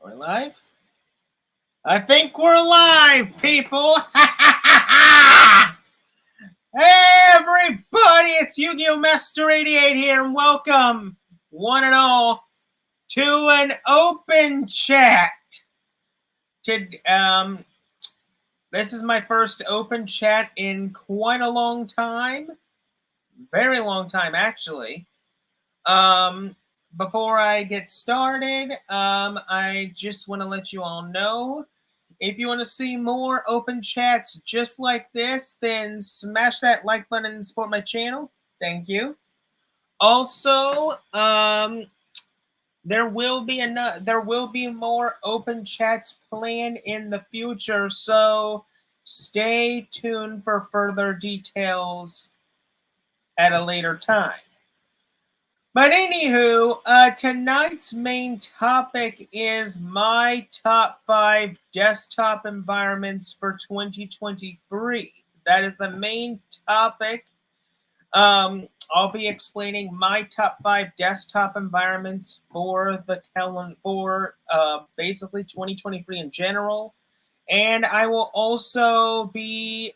We're live? I think we're live, people! Hey, everybody! It's Yu-Gi-Oh! Master 88 here, and welcome, one and all, to an open chat. This is my first open chat in quite a long time. Very long time, actually. Before I get started, I just want to let you all know, if you want to see more open chats just like this, then smash that like button and support my channel. Thank you. Also, there will be more open chats planned in the future, so stay tuned for further details at a later time. But anywho, tonight's main topic is my top 5 desktop environments for 2023. That is the main topic. I'll be explaining my top 5 desktop environments for the calendar for basically 2023 in general, and I will also be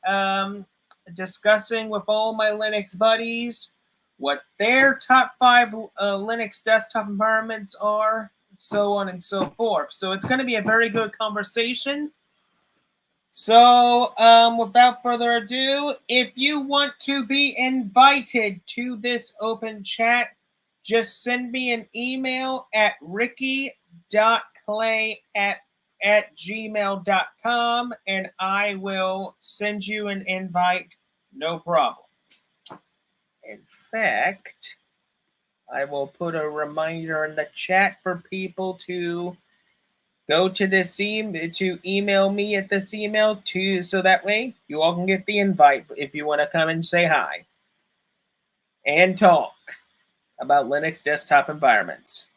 discussing with all my Linux buddies what their top 5 Linux desktop environments are, so on and so forth. So it's going to be a very good conversation. So without further ado, if you want to be invited to this open chat, just send me an email at ricky.clay@gmail.com and I will send you an invite, no problem. In fact, I will put a reminder in the chat for people to go to this to email me at this email too, so that way you all can get the invite if you want to come and say hi and talk about Linux desktop environments.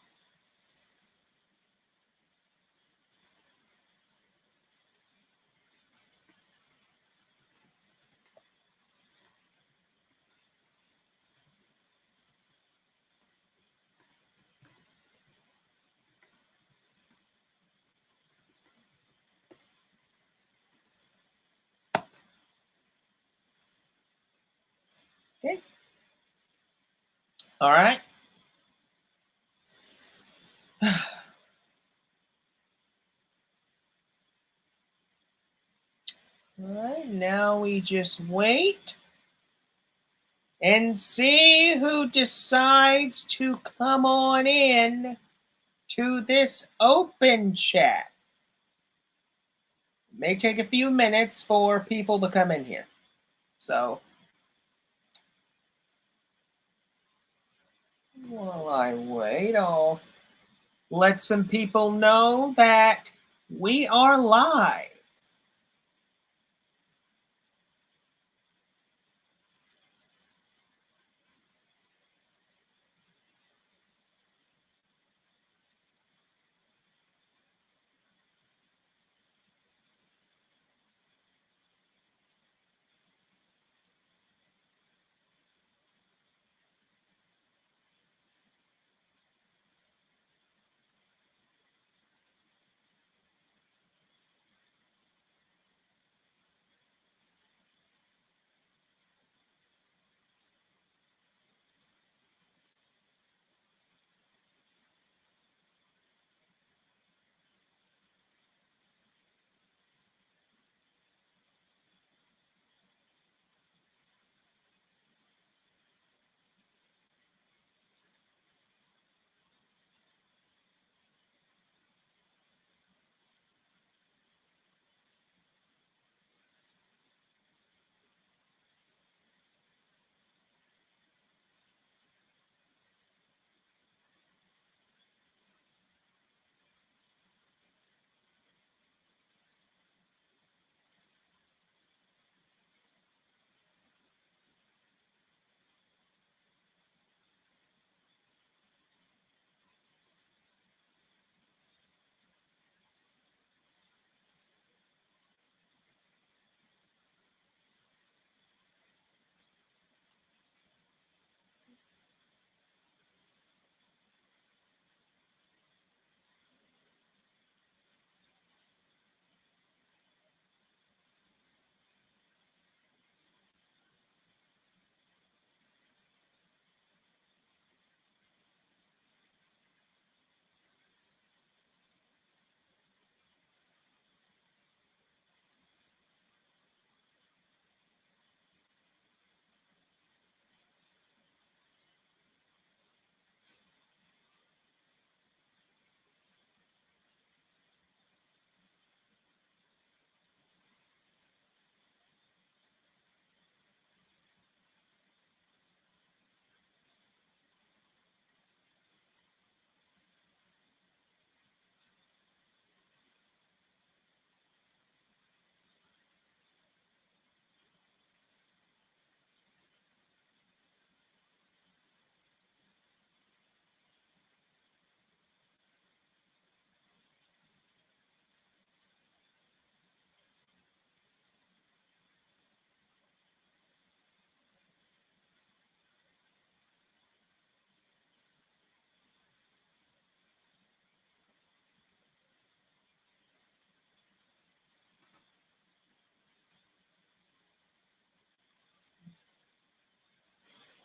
Okay. All right. All right. Now we just wait and see who decides to come on in to this open chat. It may take a few minutes for people to come in here. So while I wait, I'll let some people know that we are live.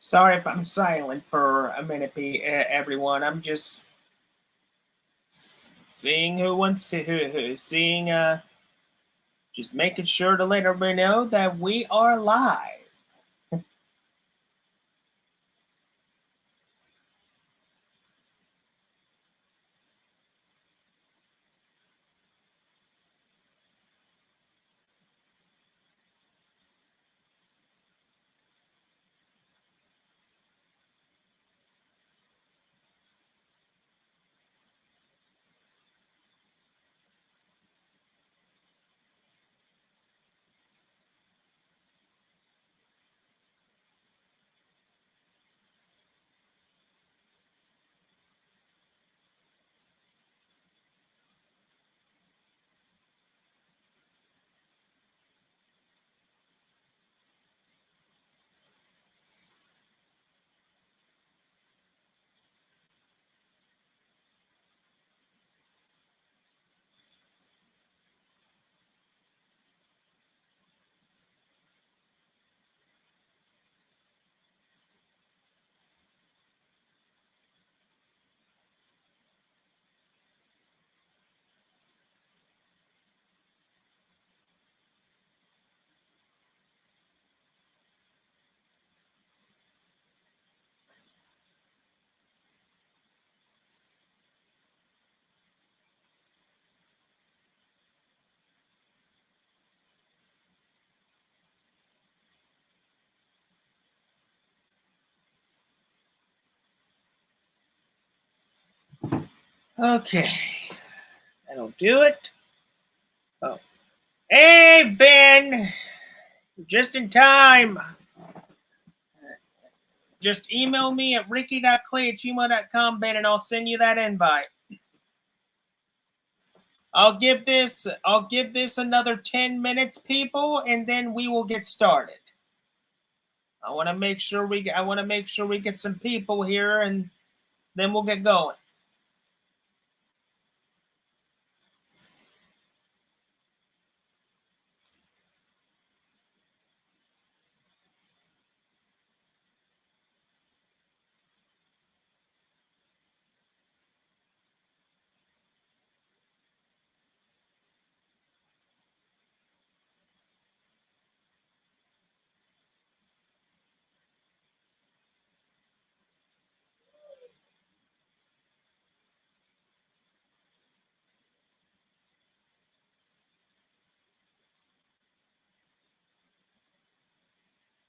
Sorry if I'm silent for a minute, everyone. I'm just seeing who wants to seeing just making sure to let everybody know that we are live. Okay, that'll do it. Oh, hey Ben, just in time. Just email me at ricky.clay@gmail.com, Ben, and I'll send you that invite. I'll give this another 10 minutes, people, and then we will get started. I want to make sure we get some people here, and then we'll get going.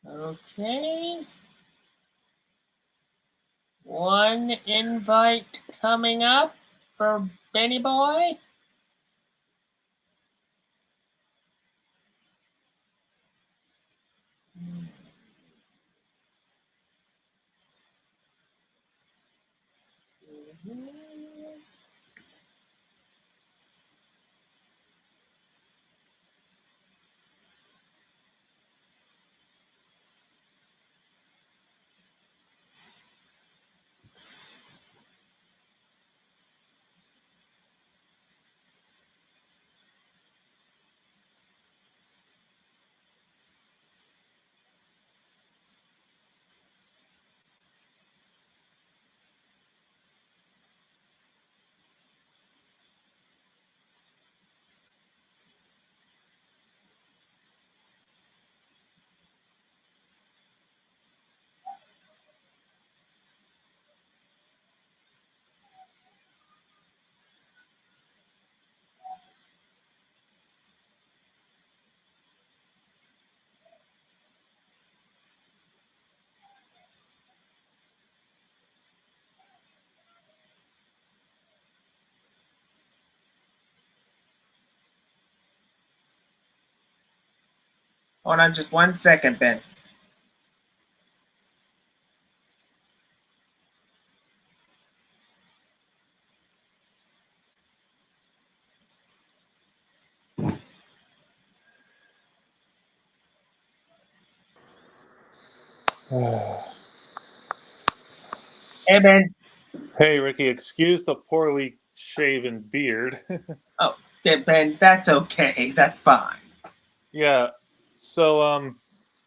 Okay. One invite coming up for Benny Boy. Hold on just 1 second, Ben. Hey, Ben. Hey, Ricky, excuse the poorly shaven beard. Oh, yeah, Ben, that's okay. That's fine. Yeah. So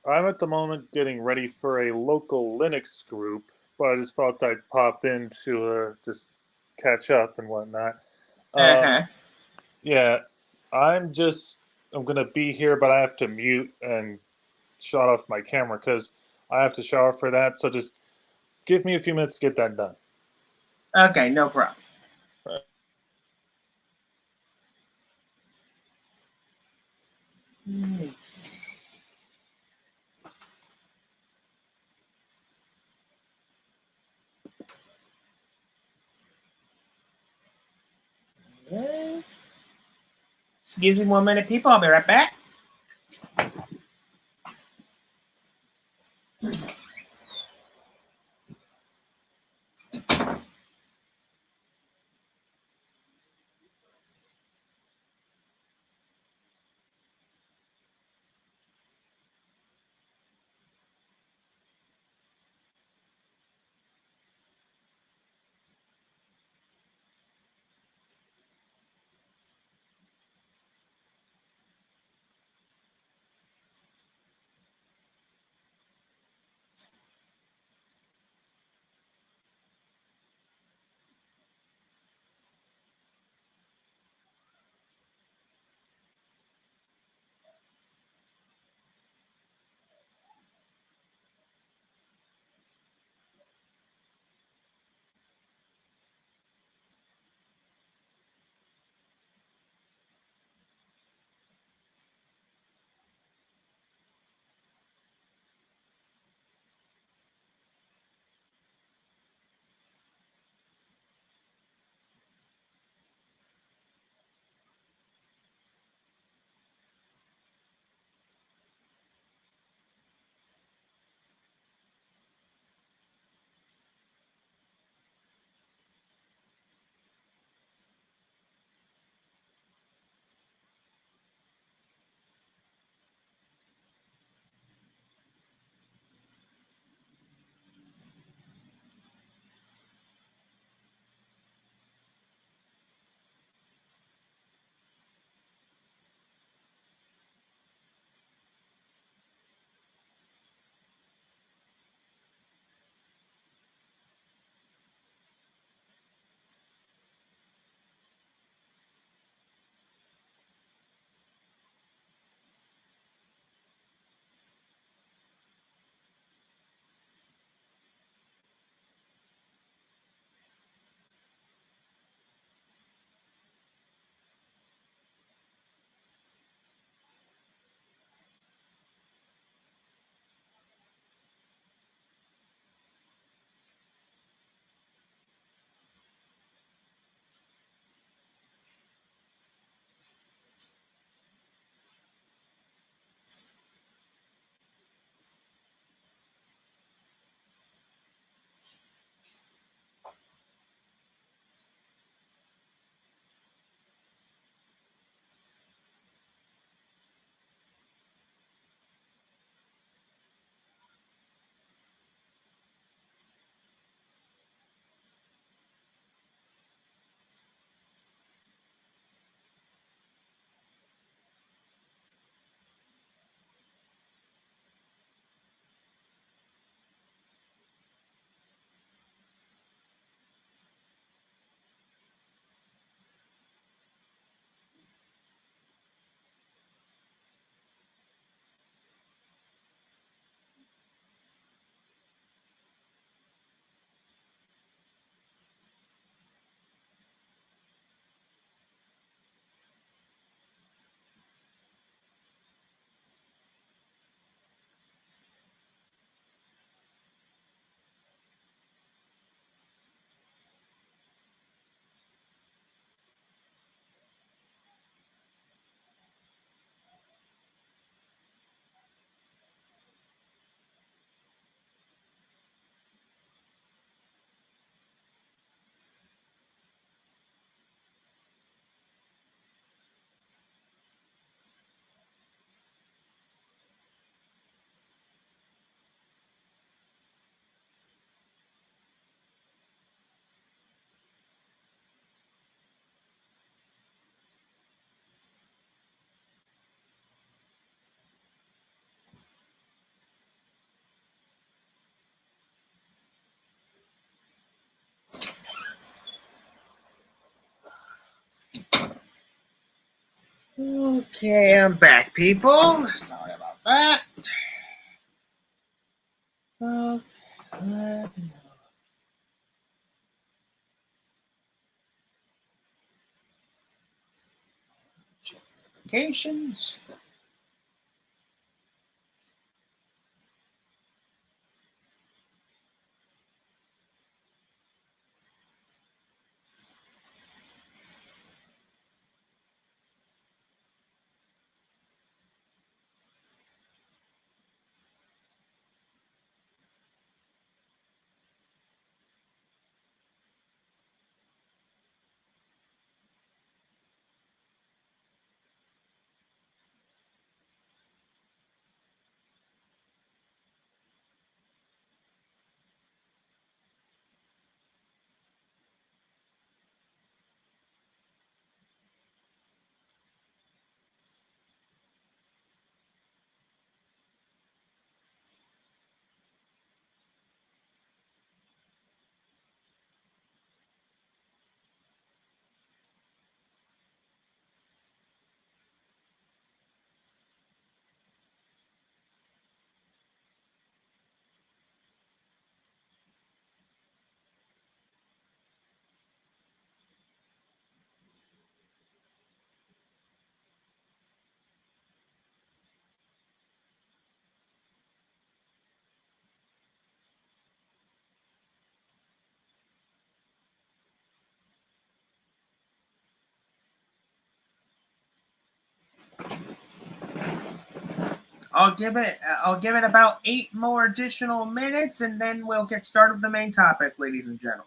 I'm at the moment getting ready for a local Linux group, but I just thought I'd pop in to just catch up and whatnot. Um, Uh-huh. yeah, I'm gonna be here, but I have to mute and shut off my camera because I have to shower for that. So just give me a few minutes to get that done. Okay, no problem. Excuse me 1 minute, people. I'll be right back. Okay, I'm back, people. Sorry about that. Okay. Notifications. I'll give it about 8 more additional minutes, and then we'll get started with the main topic, ladies and gentlemen.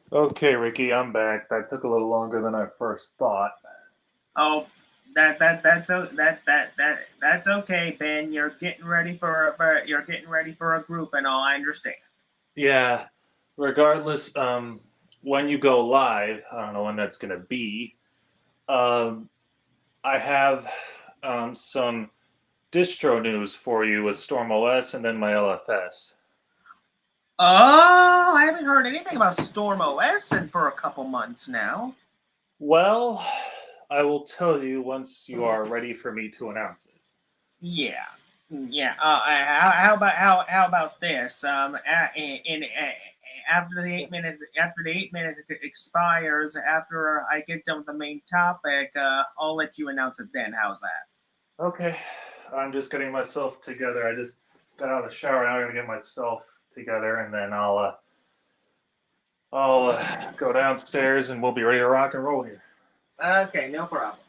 Okay, Ricky, I'm back. That took a little longer than I first thought. Oh, that's okay, Ben. You're getting ready for a group and all. I understand. Yeah, regardless, when you go live, I don't know when that's going to be. Um, I have some distro news for you with Storm OS and then my LFS. Oh, I haven't heard anything about Storm OS in for a couple months now. Well, I will tell you once you are ready for me to announce it. Yeah, yeah. How about this? After the 8 minutes expires, after I get done with the main topic, I'll let you announce it then. How's that? Okay, I'm just getting myself together. I just got out of the shower. Now I'm gonna get myself together, and then I'll go downstairs, and we'll be ready to rock and roll here. Okay, no problem.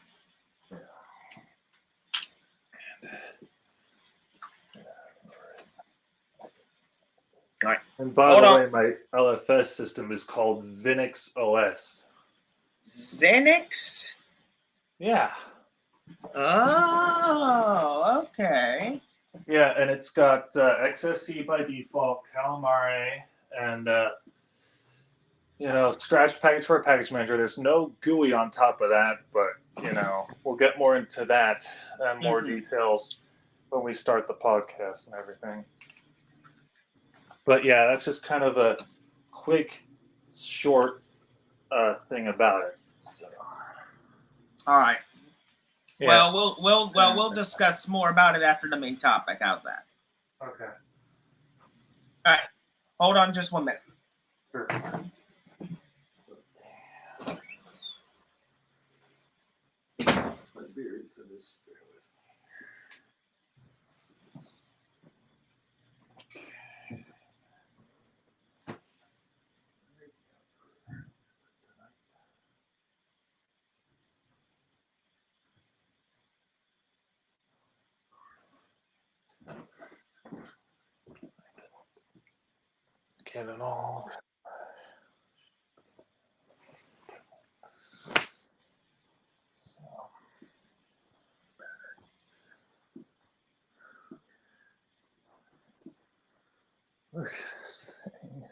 All right. And by Hold the on. way, my LFS system is called Xenix OS. Xenix? Yeah. Oh, okay. Yeah, and it's got XFC by default, Calamare, and Scratch package for a package manager. There's no GUI on top of that, but we'll get more into that and more details when we start the podcast and everything. But yeah, that's just kind of a quick, short thing about it. So, All right. yeah. Well, we'll discuss more about it after the main topic. How's that? Okay. All right. Hold on just 1 minute. Sure. My beard for this. Bear with me. Get it all. Look at this thing.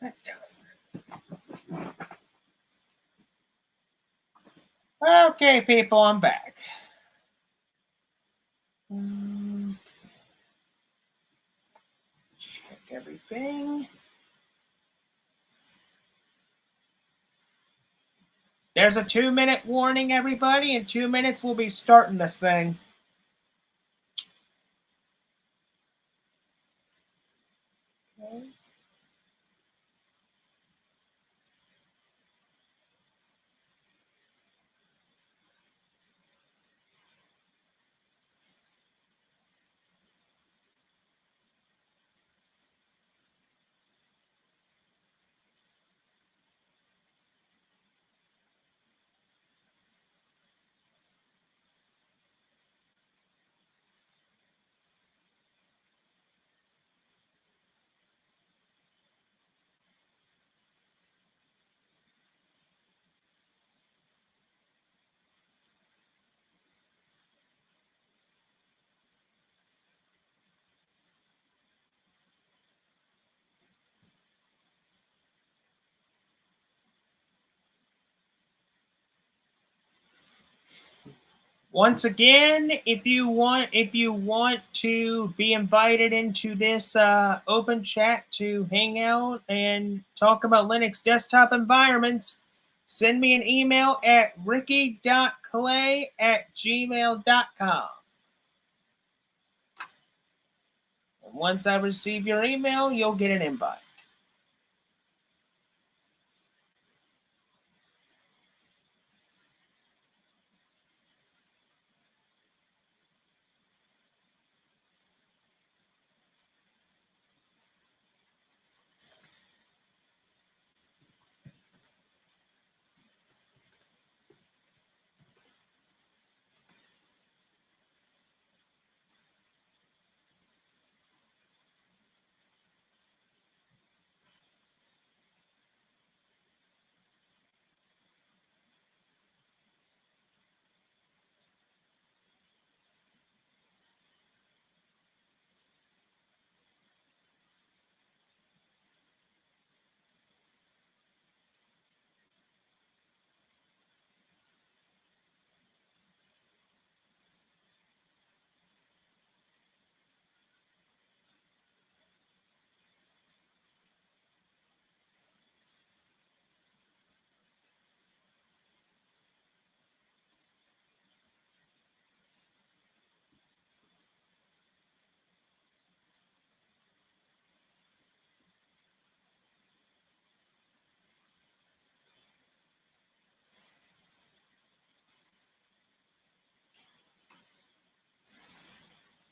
That's done. Okay, people, I'm back. Check everything. There's a 2-minute warning, everybody. In 2 minutes, we'll be starting this thing. Okay. Once again, if you want to be invited into this open chat to hang out and talk about Linux desktop environments, send me an email at ricky.clay@gmail.com. Once I receive your email, you'll get an invite.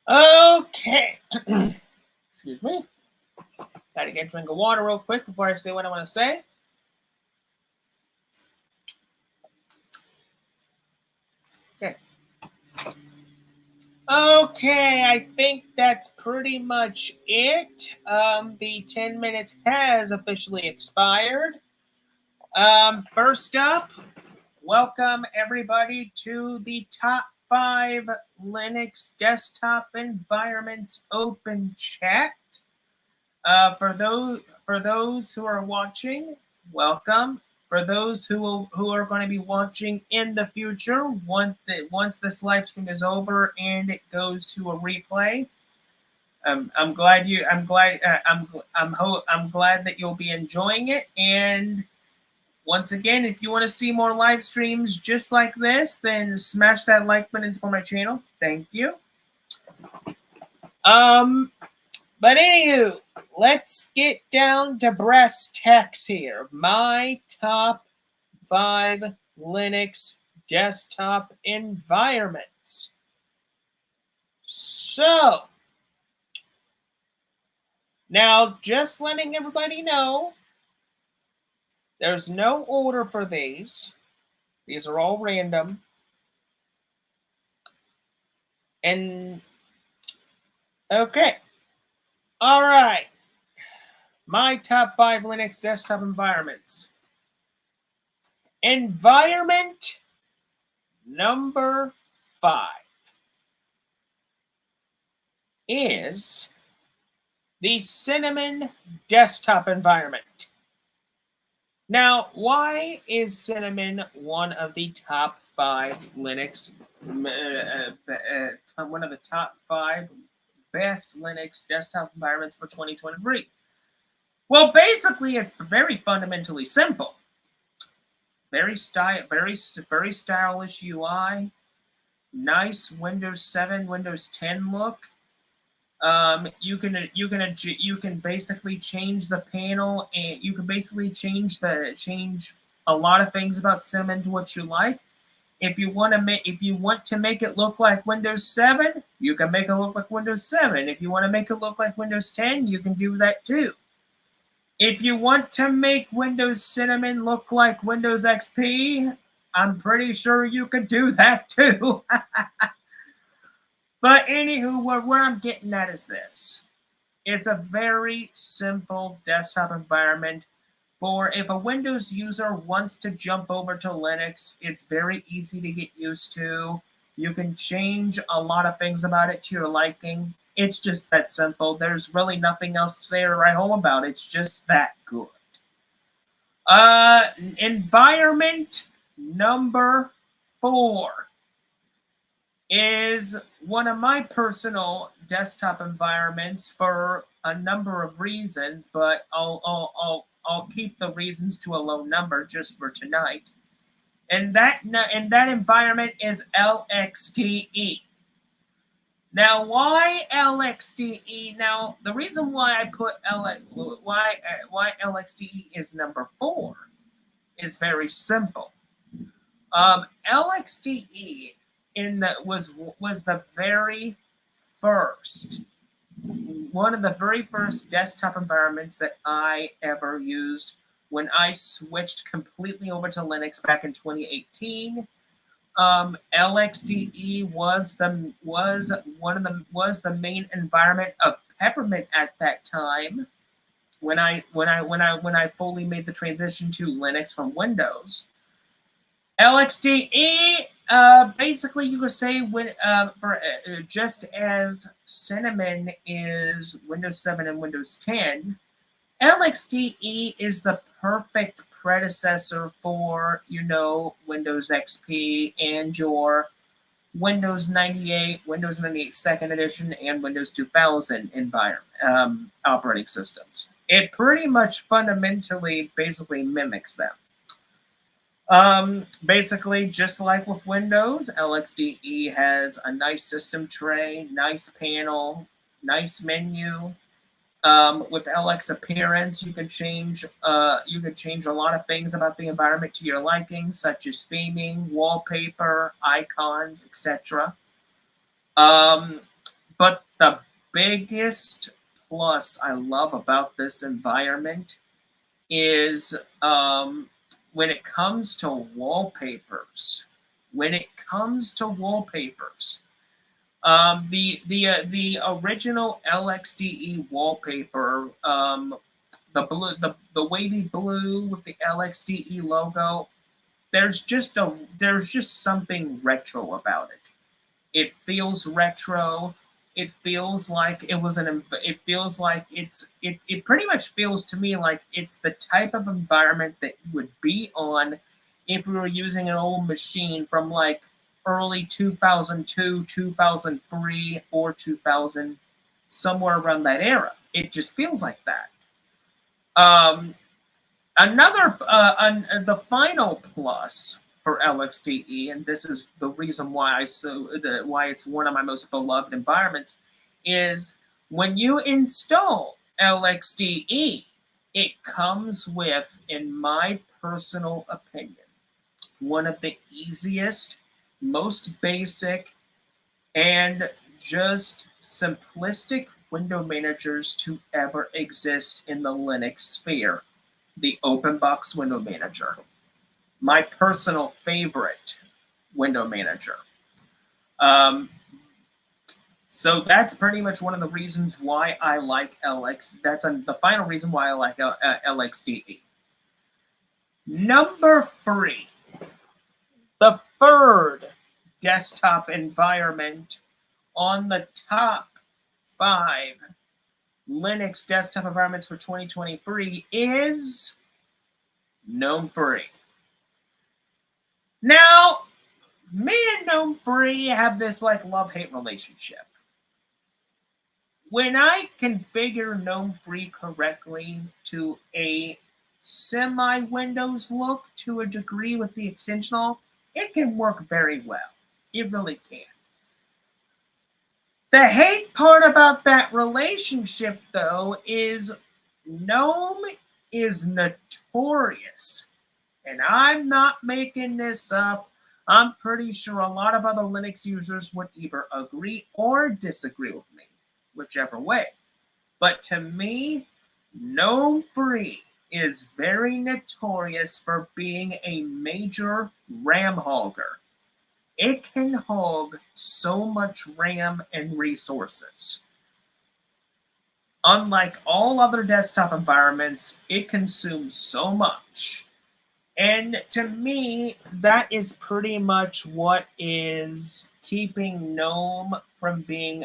Okay. Excuse me. Gotta get a drink of water real quick before I say what I want to say. Okay. Okay, I think that's pretty much it. The 10 minutes has officially expired. First up, welcome everybody to the top 5 Linux desktop environments open chat. For those who are watching, welcome. For those who are going to be watching in the future, once this live stream is over and it goes to a replay, I'm glad that you'll be enjoying it. And once again, if you want to see more live streams just like this, then smash that like button for my channel. Thank you. But anywho, let's get down to brass tacks here. My top 5 Linux desktop environments. So, now just letting everybody know, there's no order for these. These are all random. And, okay. All right. My top 5 Linux desktop environments. Environment number 5 is the Cinnamon desktop environment. Now, why is Cinnamon one of the top 5 Linux, one of the top 5 best Linux desktop environments for 2023? Well, basically, it's very fundamentally simple. Very stylish UI, nice Windows 7, Windows 10 look. You can basically change the panel, and you can basically change a lot of things about Cinnamon to what you like. If you want to make it look like Windows 7, you can make it look like Windows 7. If you want to make it look like Windows 10, you can do that too. If you want to make Windows Cinnamon look like Windows XP, I'm pretty sure you could do that too. But anywho, where I'm getting at is this. It's a very simple desktop environment for if a Windows user wants to jump over to Linux, it's very easy to get used to. You can change a lot of things about it to your liking. It's just that simple. There's really nothing else to say or write home about. It's just that good. Environment number 4 is one of my personal desktop environments for a number of reasons, but I'll keep the reasons to a low number just for tonight. And that environment is LXDE. Now, why LXDE? Now, the reason why I put why LXDE is number 4 is very simple. LXDE was the very first, one of the very first desktop environments that I ever used when I switched completely over to Linux back in 2018. LXDE was the main environment of Peppermint at that time when I fully made the transition to Linux from Windows. LXDE, basically, you could say just as Cinnamon is Windows 7 and Windows 10, LXDE is the perfect predecessor for, Windows XP and your Windows 98, Windows 98 Second Edition, and Windows 2000 operating systems. It pretty much fundamentally basically mimics them. Basically, just like with Windows, LXDE has a nice system tray, nice panel, nice menu. With LX Appearance, you could change a lot of things about the environment to your liking, such as theming, wallpaper, icons, etc. But the biggest plus I love about this environment is when it comes to wallpapers. The original LXDE wallpaper, the wavy blue with the LXDE logo, there's just something retro about it. It feels retro. It feels like it pretty much feels to me like it's the type of environment that you would be on if we were using an old machine from like early 2002, 2003, or 2000, somewhere around that era. It just feels like that. The final plus for LXDE, and this is the reason why why it's one of my most beloved environments, is when you install LXDE, it comes with, in my personal opinion, one of the easiest, most basic, and just simplistic window managers to ever exist in the Linux sphere, the OpenBox Window Manager. My personal favorite window manager. So that's pretty much one of the reasons why I like LX. That's the final reason why I like LXDE. Number 3, the third desktop environment on the top 5 Linux desktop environments for 2023 is GNOME Free. Now, me and GNOME Free have this like love-hate relationship. When I configure GNOME Free correctly to a semi-Windows look to a degree with the extension, it can work very well. It really can. The hate part about that relationship, though, is GNOME is notorious. And I'm not making this up. I'm pretty sure a lot of other Linux users would either agree or disagree with me, whichever way. But to me, GNOME Free is very notorious for being a major RAM hogger. It can hog so much RAM and resources. Unlike all other desktop environments, it consumes so much. And to me, that is pretty much what is keeping GNOME from being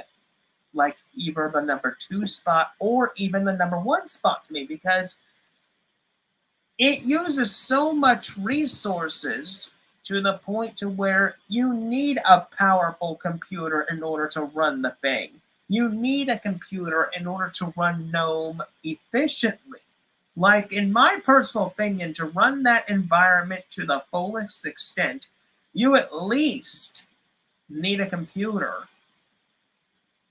like either the number 2 spot or even the number 1 spot to me, because it uses so much resources to the point to where you need a powerful computer in order to run the thing. You need a computer in order to run GNOME efficiently. Like, in my personal opinion, to run that environment to the fullest extent, you at least need a computer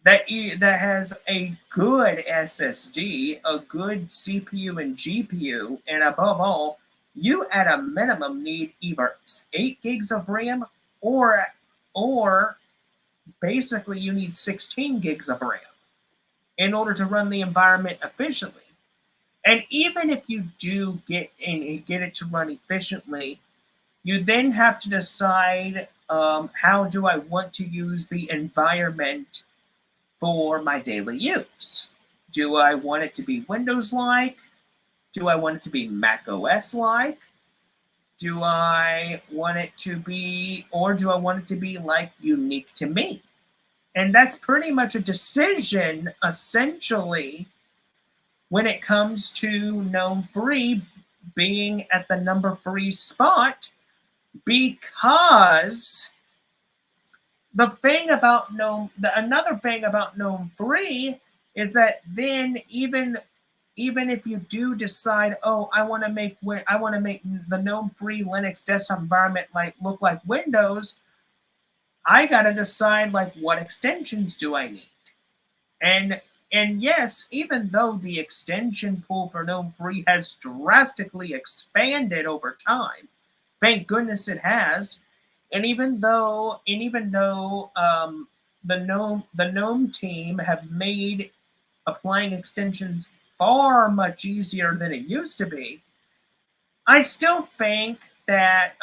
that has a good SSD, a good CPU and GPU, and above all, you at a minimum need either 8 gigs of RAM or basically you need 16 gigs of RAM in order to run the environment efficiently. And even if you do get it to run efficiently, you then have to decide how do I want to use the environment for my daily use. Do I want it to be Windows-like? Do I want it to be Mac OS-like? Do I want it to be, or do I want it to be like unique to me? And that's pretty much a decision, essentially, when it comes to GNOME Free being at the number 3 spot, because the thing about another thing about GNOME Free is that then even if you do decide, oh, I want to make the GNOME Free Linux desktop environment look like Windows, I got to decide what extensions do I need. And yes, even though the extension pool for GNOME Free has drastically expanded over time, thank goodness it has. And even though the GNOME team have made applying extensions far much easier than it used to be, I still think that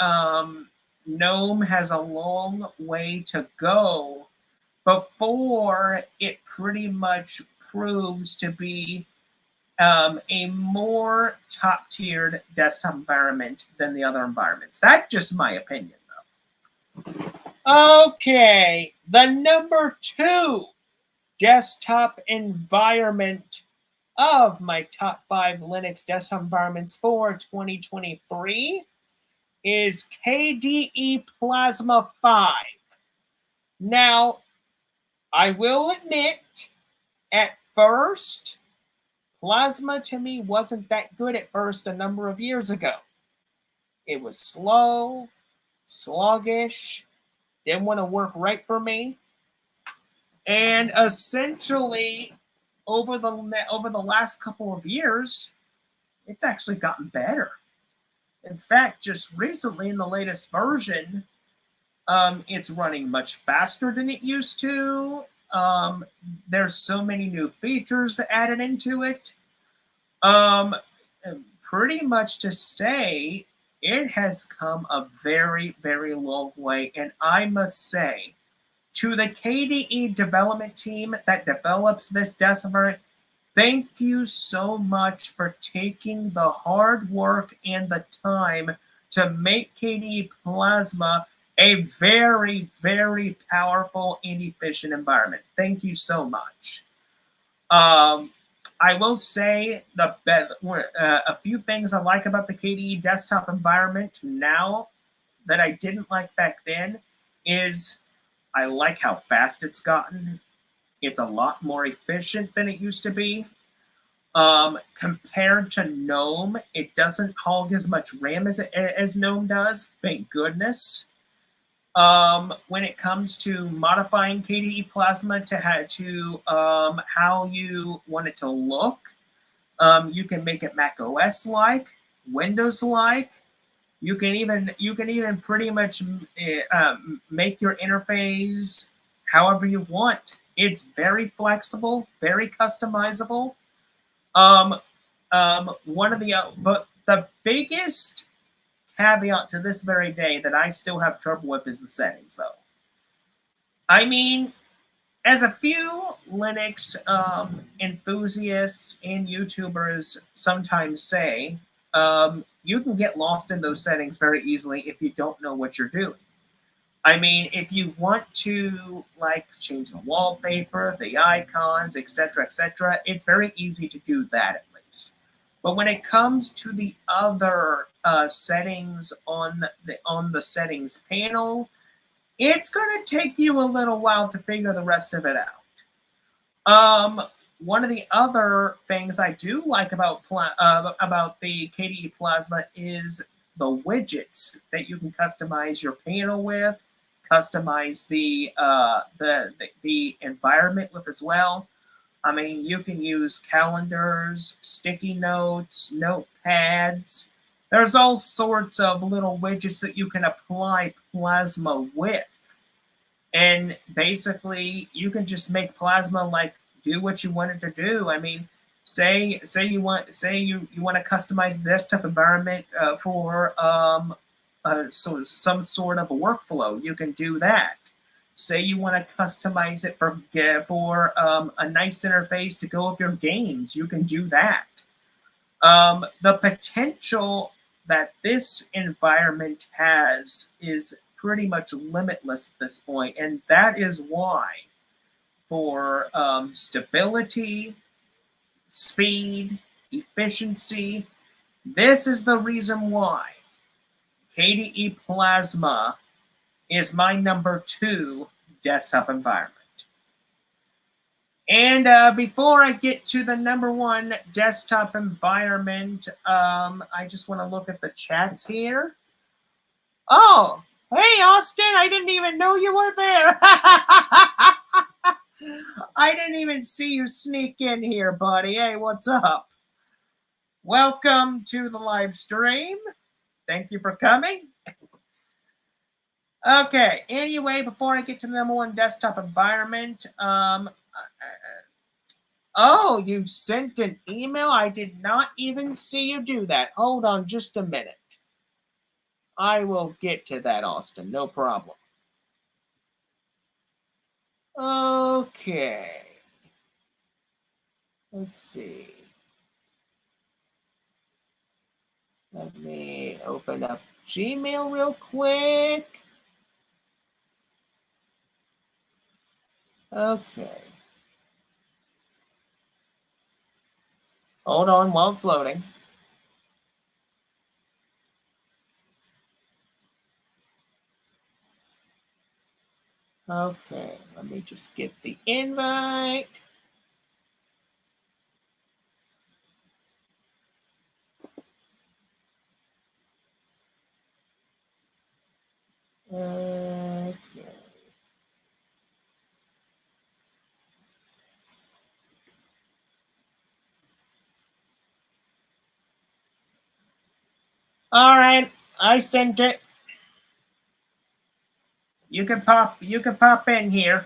GNOME has a long way to go before it pretty much proves to be a more top-tiered desktop environment than the other environments. That's just my opinion, though. Okay, the number 2 desktop environment of my top 5 Linux desktop environments for 2023 is KDE Plasma 5. Now, I will admit, at first, Plasma to me wasn't that good at first a number of years ago. It was slow, sluggish, didn't want to work right for me. And essentially, over the last couple of years, it's actually gotten better. In fact, just recently in the latest version, it's running much faster than it used to. There's so many new features added into it. Pretty much to say, it has come a very, very long way. And I must say, to the KDE development team that develops this desktop, thank you so much for taking the hard work and the time to make KDE Plasma a very, very powerful and efficient environment. Thank you so much. Um, I will say a few things I like about the KDE desktop environment now that I didn't like back then is I like how fast it's gotten. It's a lot more efficient than it used to be. Compared to GNOME, it doesn't hog as much RAM as GNOME does. Thank goodness. When it comes to modifying KDE Plasma how you want it to look, you can make it Mac OS like, Windows like. You can even pretty much make your interface however you want. It's very flexible, very customizable. Um, but the biggest caveat to this very day that I still have trouble with is the settings, though. I mean, as a few Linux enthusiasts and YouTubers sometimes say, you can get lost in those settings very easily if you don't know what you're doing. I mean, if you want to like change the wallpaper, the icons, etc., it's very easy to do that at least. But when it comes to the other settings on the settings panel, it's going to take you a little while to figure the rest of it out. One of the other things I do like about the KDE Plasma is the widgets that you can customize your panel with, customize the environment with as well. I mean, you can use calendars, sticky notes, notepads. There's all sorts of little widgets that you can apply Plasma with. And basically, you can just make Plasma like do what you want it to do. I mean, say you want to customize the desktop environment for some sort of a workflow, you can do that. Say you want to customize it for a nice interface to go with your games, you can do that. The potential that this environment has is pretty much limitless at this point, and that is why, for stability, speed, efficiency, this is the reason why KDE Plasma is my number 2 desktop environment. And before I get to the number 1 desktop environment, I just want to look at the chats here. Oh, hey, Austin, I didn't even know you were there. I didn't even see you sneak in here, buddy. Hey, what's up? Welcome to the live stream. Thank you for coming. Okay, anyway, before I get to the number 1 desktop environment, oh, you sent an email? I did not even see you do that. Hold on just a minute. I will get to that, Austin. No problem. Okay. Let's see. Let me open up Gmail real quick. Okay. Hold on while it's loading. Okay, let me just get the invite. Okay. All right, I sent it. You can pop in here.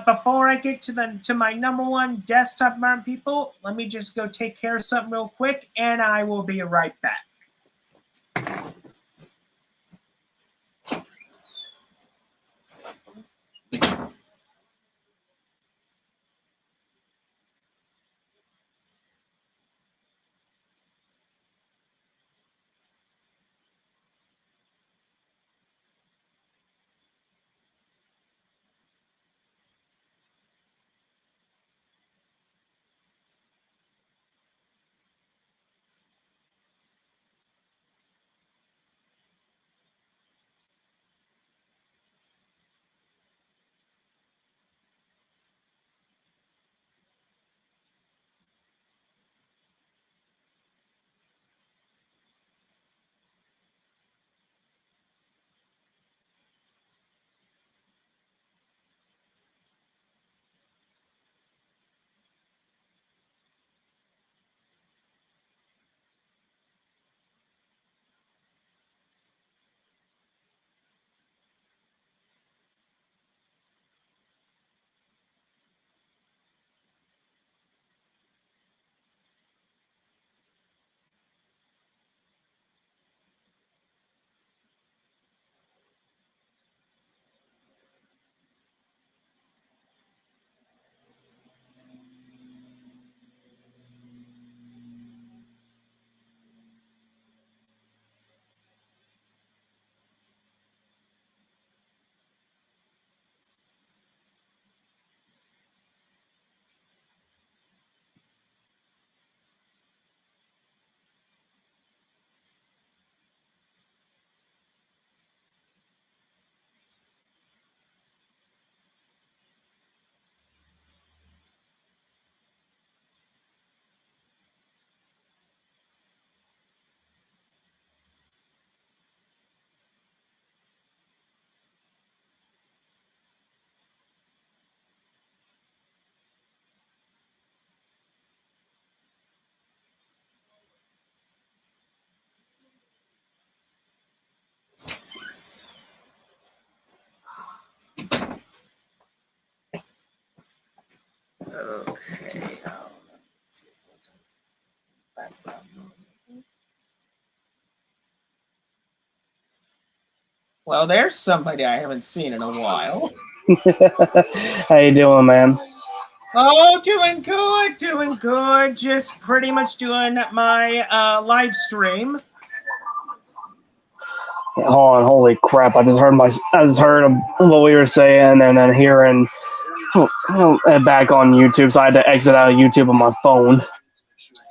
Before I get to my number 1 desktop environment, people, let me just go take care of something real quick, and I will be right back. Well, there's somebody I haven't seen in a while. How you doing, man? Oh, doing good, doing good. Just pretty much doing my live stream. Hold on, holy crap! I just heard what we were saying, and then hearing back on YouTube, so I had to exit out of YouTube on my phone.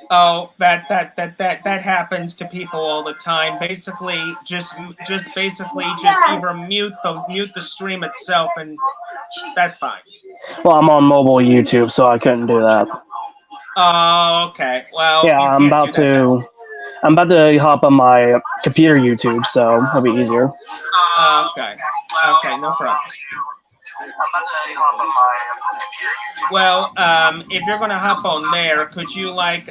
Oh, that happens to people all the time. Basically, just either mute the stream itself, and that's fine. Well, I'm on mobile YouTube, so I couldn't do that. Oh, okay. Well, Yeah, you I'm can't do that. I'm about to hop on my computer YouTube, so it'll be easier. Okay. Okay, no problem. Well, if you're gonna hop on there, could you like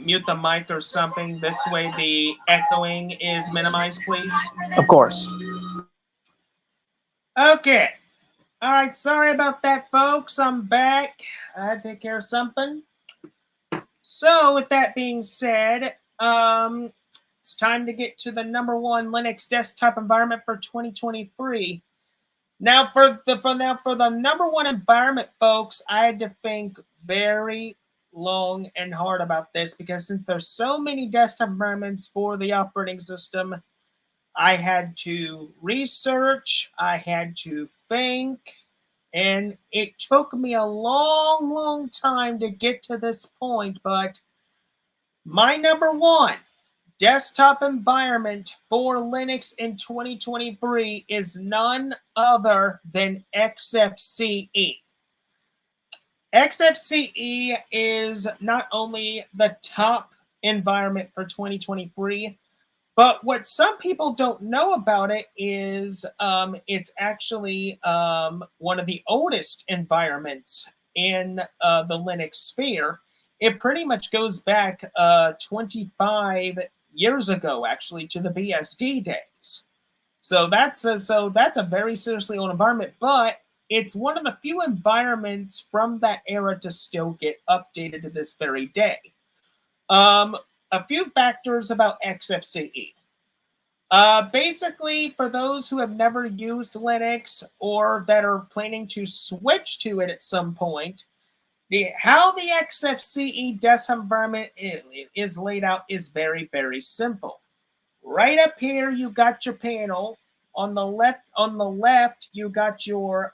mute the mic or something? This way the echoing is minimized, please. Of course. Okay. All right. Sorry about that, folks. I'm back. I had to take care of something. So, with that being said, it's time to get to the #1 Linux desktop environment for 2023. Now, for the #1 environment, folks, I had to think very long and hard about this because since there's so many desktop environments for the operating system, I had to research, I had to think, and it took me a long, long time to get to this point. But my #1 desktop environment for Linux in 2023 is none other than XFCE. XFCE is not only the top environment for 2023, but what some people don't know about it is it's actually one of the oldest environments in the Linux sphere. It pretty much goes back 25 years ago, actually, to the BSD days. So that's a very seriously old environment, but it's one of the few environments from that era to still get updated to this very day. A few factors about XFCE. Basically, for those who have never used Linux or that are planning to switch to it at some point, how the XFCE desktop environment is laid out is very, very simple. Right up here, you got your panel. On the left, you got your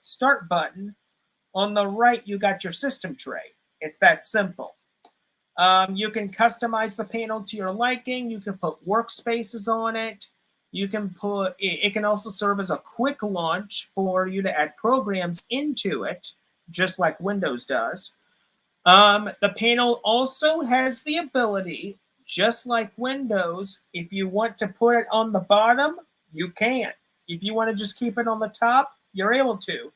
start button. On the right, you got your system tray. It's that simple. You can customize the panel to your liking. You can put workspaces on it. You can put it can also serve as a quick launch for you to add programs into it, just like Windows does. The panel also has the ability, just like Windows, if you want to put it on the bottom, you can. If you want to just keep it on the top, you're able to.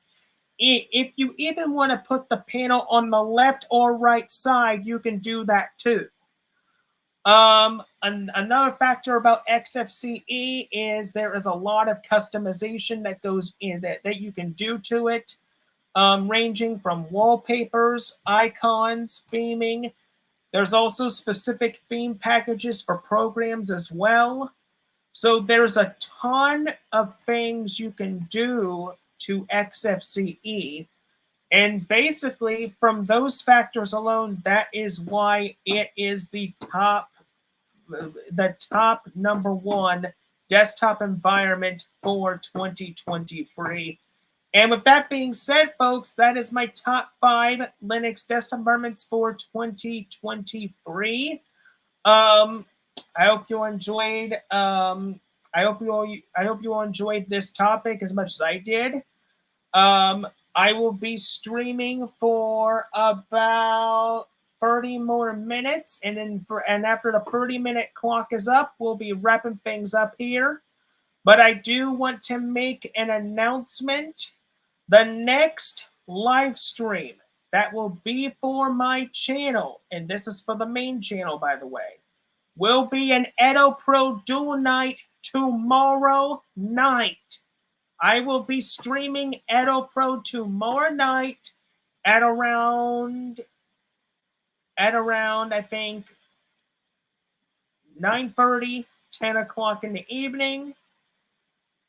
If you even want to put the panel on the left or right side, you can do that too. Another factor about XFCE is there is a lot of customization that goes in that you can do to it, ranging from wallpapers, icons, theming. There's also specific theme packages for programs as well. So there's a ton of things you can do to XFCE. And basically, from those factors alone, that is why it is the top #1 desktop environment for 2023. And with that being said, folks, that is my top 5 Linux desktop environments for 2023. I hope you enjoyed. I hope you all enjoyed this topic as much as I did. I will be streaming for about 30 more minutes, and after the 30-minute clock is up, we'll be wrapping things up here. But I do want to make an announcement. The next live stream that will be for my channel, and this is for the main channel, by the way, will be an Edo Pro Dual Night tomorrow night. I will be streaming Edo Pro tomorrow night at around I think 9:30 10 o'clock in the evening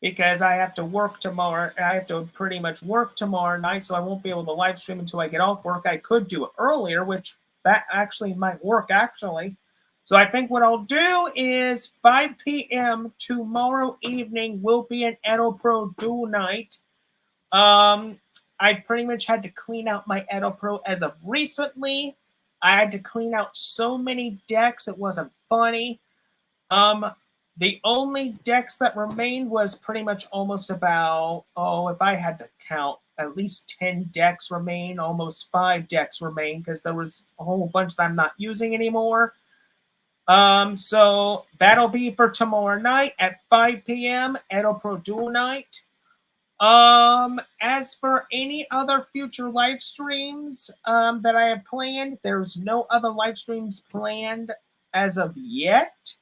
because I have to work tomorrow. I have to pretty much work tomorrow night, so I won't be able to live stream until I get off work. I could do it earlier, which that actually might work, actually. So I think what I'll do is 5 p.m. tomorrow evening will be an Edo Pro duel night. I pretty much had to clean out my Edo Pro as of recently. I had to clean out so many decks, it wasn't funny. The only decks that remained was pretty much almost about, if I had to count, at least 10 decks remain, almost 5 decks remain, because there was a whole bunch that I'm not using anymore. So that'll be for tomorrow night at 5 p.m. Edo Pro Duel Night. As for any other future live streams that I have planned, there's no other live streams planned as of yet.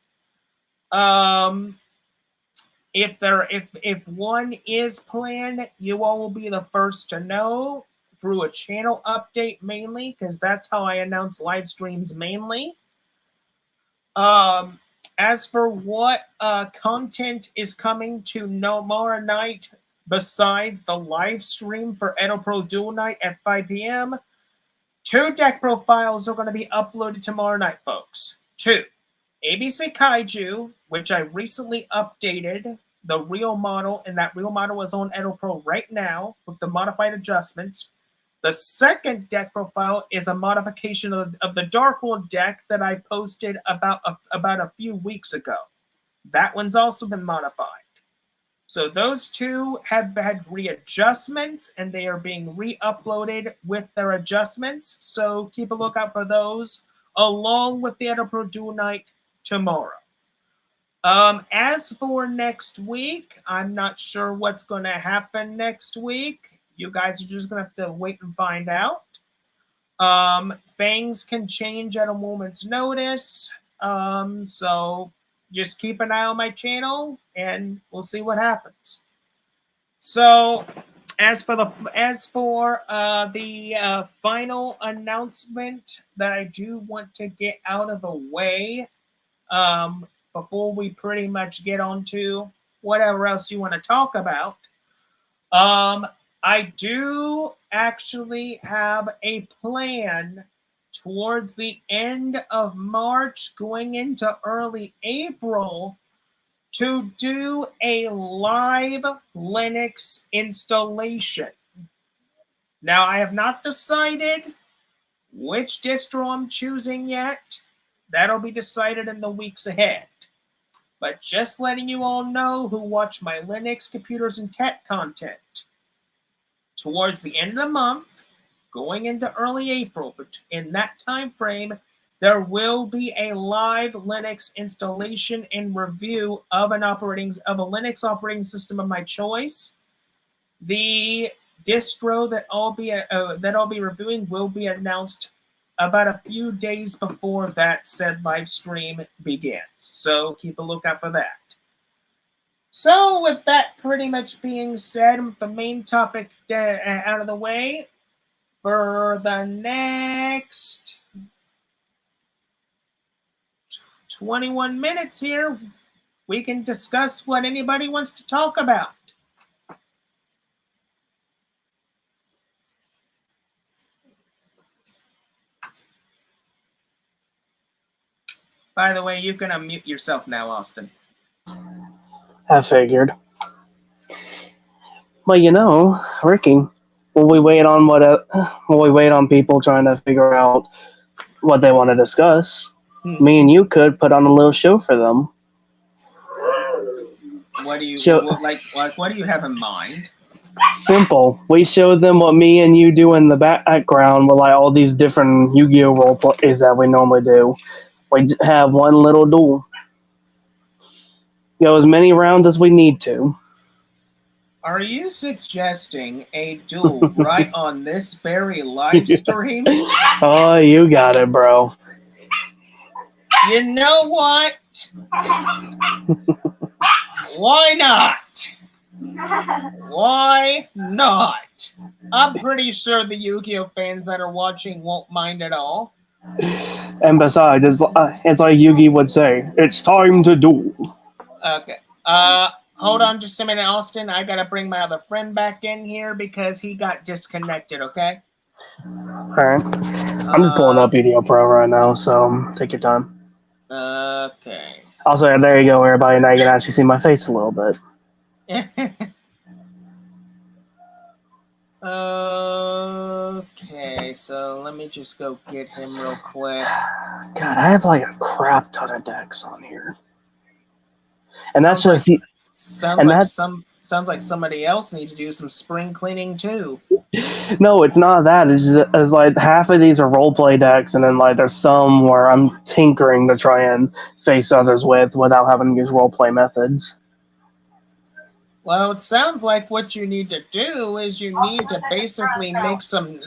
If one is planned, you all will be the first to know through a channel update mainly, because that's how I announce live streams mainly. As for what content is coming to tomorrow night besides the live stream for Edo Pro Duel Night at 5 p.m., 2 deck profiles are going to be uploaded tomorrow night, folks. 2. ABC Kaiju, which I recently updated the real model, and that real model is on Edo Pro right now with the modified adjustments. The second deck profile is a modification of the Darkhold deck that I posted about a few weeks ago. That one's also been modified. So those 2 have had readjustments, and they are being re-uploaded with their adjustments. So keep a lookout for those, along with the Edo Pro Duel Night tomorrow. As for next week, I'm not sure what's going to happen next week. You guys are just going to have to wait and find out. Things can change at a moment's notice. So just keep an eye on my channel and we'll see what happens. So as for the final announcement that I do want to get out of the way, before we pretty much get on to whatever else you want to talk about, I do actually have a plan towards the end of March, going into early April, to do a live Linux installation. Now, I have not decided which distro I'm choosing yet. That'll be decided in the weeks ahead. But just letting you all know who watch my Linux, computers, and tech content. Towards the end of the month, going into early April, but in that time frame, there will be a live Linux installation and review of a Linux operating system of my choice. The distro that I'll be reviewing will be announced about a few days before that said live stream begins. So keep a lookout for that. So with that pretty much being said, the main topic out of the way, for the next 21 minutes here, we can discuss what anybody wants to talk about. By the way, you can unmute yourself now, Austin. I figured. Well, you know, Ricky, will we wait on people trying to figure out what they want to discuss? Me and you could put on a little show for them. What do you what do you have in mind? Simple. We show them what me and you do in the background with like all these different Yu-Gi-Oh role plays that we normally do. We have one little duel. Go as many rounds as we need to. Are you suggesting a duel right on this very live stream? Oh, you got it, bro. You know what? Why not? Why not? I'm pretty sure the Yu-Gi-Oh fans that are watching won't mind at all. And besides, it's like Yugi would say, "It's time to duel." Okay. Hold on just a minute, Austin. I gotta bring my other friend back in here because he got disconnected. Okay. Alright. I'm just pulling up Video Pro right now, so take your time. Okay. Also, there you go, everybody. Now you can actually see my face a little bit. Okay, so let me just go get him real quick. God, I have like a crap ton of decks on here. And that's just Sounds like somebody else needs to do some spring cleaning too. No, it's not that. It's like half of these are roleplay decks, and then like there's some where I'm tinkering to try and face others with without having to use roleplay methods. Well, it sounds like what you need to do is you need to basically make some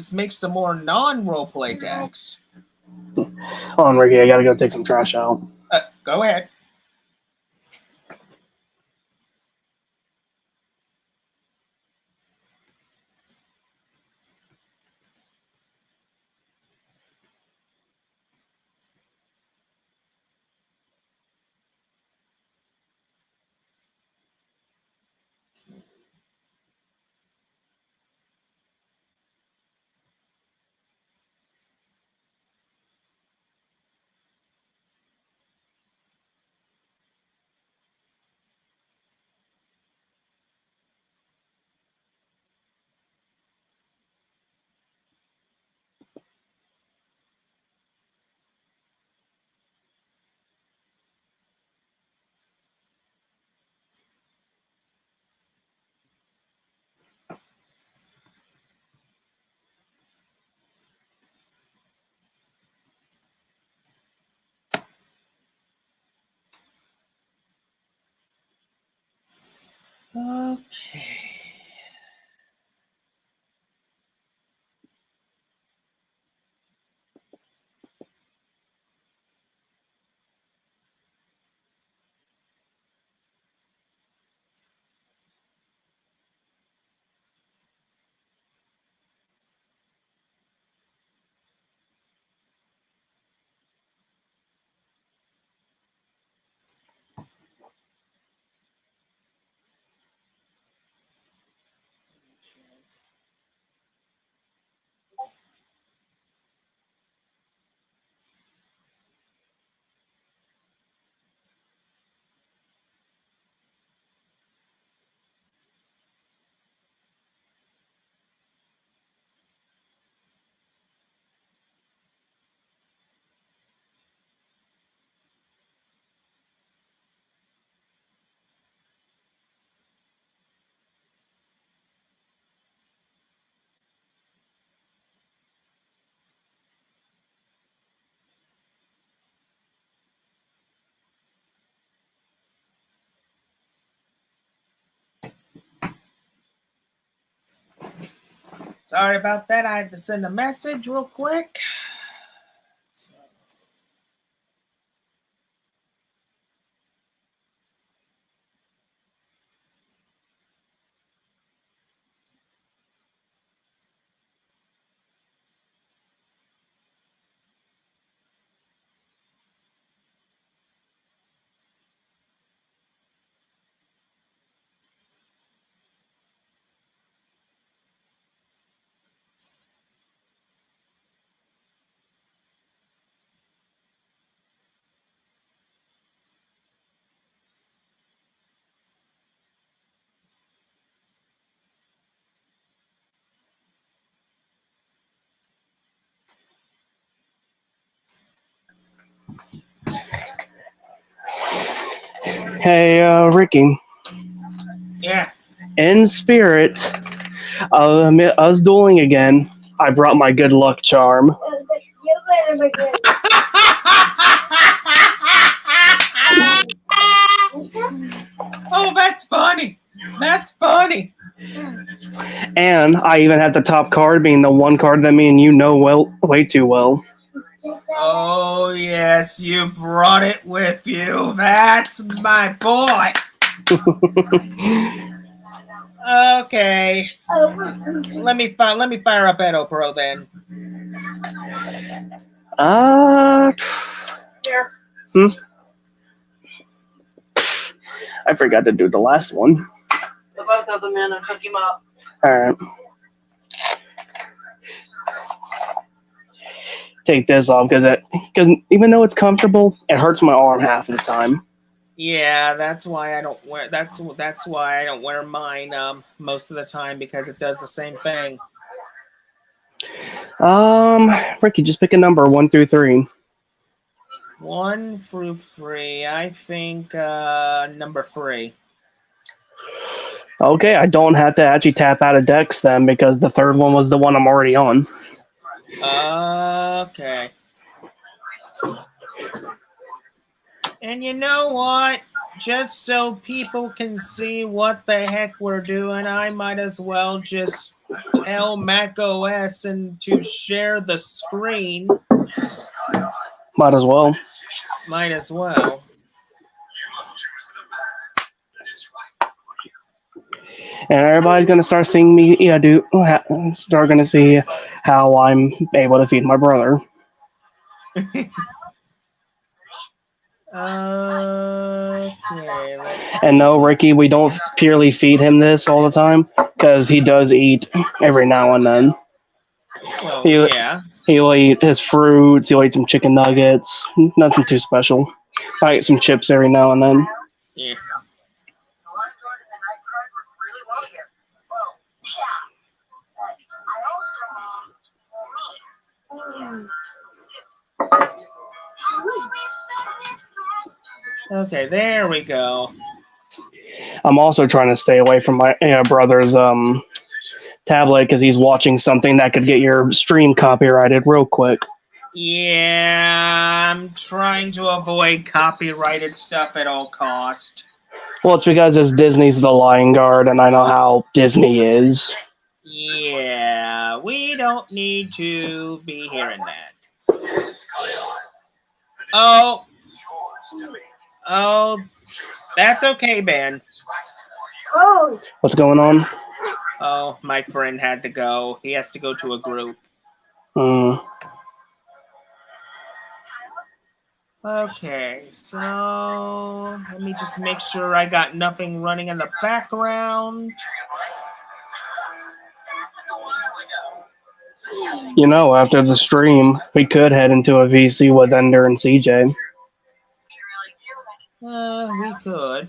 more non-roleplay decks. Hold on, Ricky, I gotta go take some trash out. Go ahead. Okay. Sorry about that. I had to send a message real quick. Hey, Ricky. Yeah. In spirit of us dueling again, I brought my good luck charm. Oh, that's funny. That's funny. And I even had the top card being the one card that me and you know way too well. Oh, yes, you brought it with you. That's my boy. Okay. Let me fire up Edo Pro then. Here. I forgot to do the last one. Put both of them in and cook him up. Alright. Take this off because even though it's comfortable, it hurts my arm half of the time. Yeah, that's why I don't wear. That's why I don't wear mine most of the time because it does the same thing. Ricky, just pick a number 1 through 3. 1 through 3. I think number 3. Okay, I don't have to actually tap out of decks then because the third one was the one I'm already on. Okay. And you know what? Just so people can see what the heck we're doing, I might as well just tell macOS and to share the screen. Might as well. Might as well. And everybody's gonna start seeing me. Start gonna see how I'm able to feed my brother. Okay. And no, Ricky, we don't purely feed him this all the time because he does eat every now and then. Well, yeah. He'll eat his fruits. He'll eat some chicken nuggets. Nothing too special. I eat some chips every now and then. Yeah. Okay, there we go. I'm also trying to stay away from my brother's tablet because he's watching something that could get your stream copyrighted real quick. Yeah, I'm trying to avoid copyrighted stuff at all cost. Well, it's because it's Disney's The Lion Guard, and I know how Disney is. Yeah, we don't need to be hearing that. Oh, that's okay, Ben. Oh. What's going on? Oh, my friend had to go. He has to go to a group. Okay, so let me just make sure I got nothing running in the background. You know, after the stream, we could head into a VC with Ender and CJ. We could.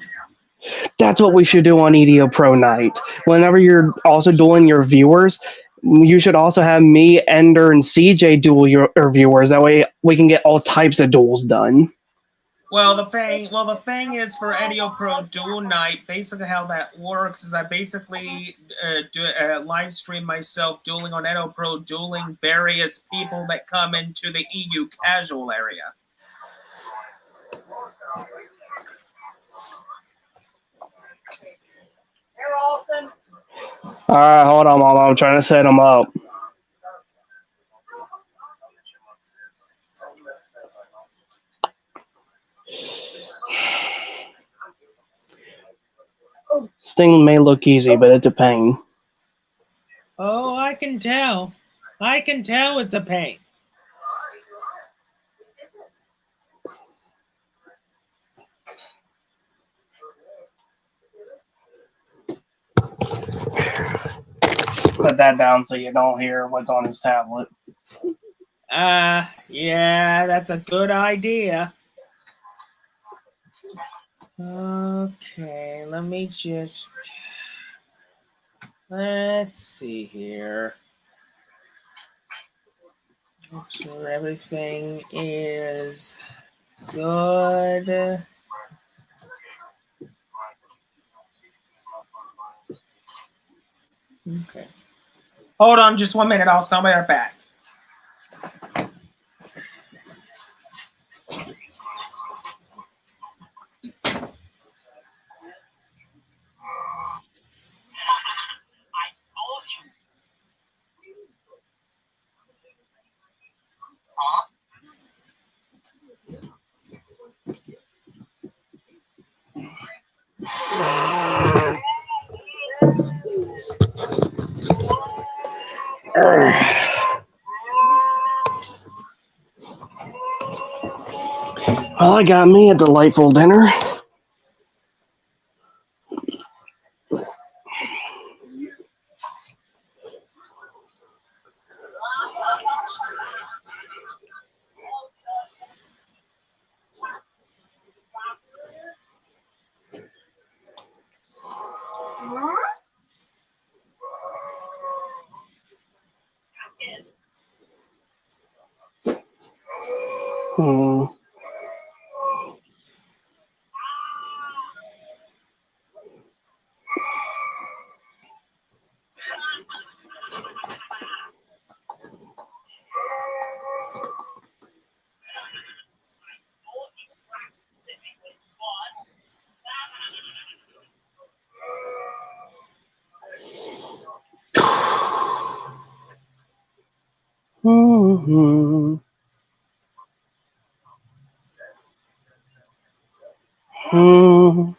That's what we should do on EDO Pro Night. Whenever you're also doing your viewers, you should also have me, Ender, and CJ duel your viewers. That way we can get all types of duels done. Well, the thing is for EDO Pro Duel Night, basically how that works is I basically live stream myself dueling on EDO Pro, dueling various people that come into the EU casual area. Alright, hold on, Mom. I'm trying to set them up. This thing may look easy, but it's a pain. Oh, I can tell. I can tell it's a pain. Put that down so you don't hear what's on his tablet. Yeah, that's a good idea. Okay, let's see here. Make sure everything is good. Okay. Hold on just 1 minute. I'll stop right back. Well, I got me a delightful dinner. Hmm. Hmm. Hmm.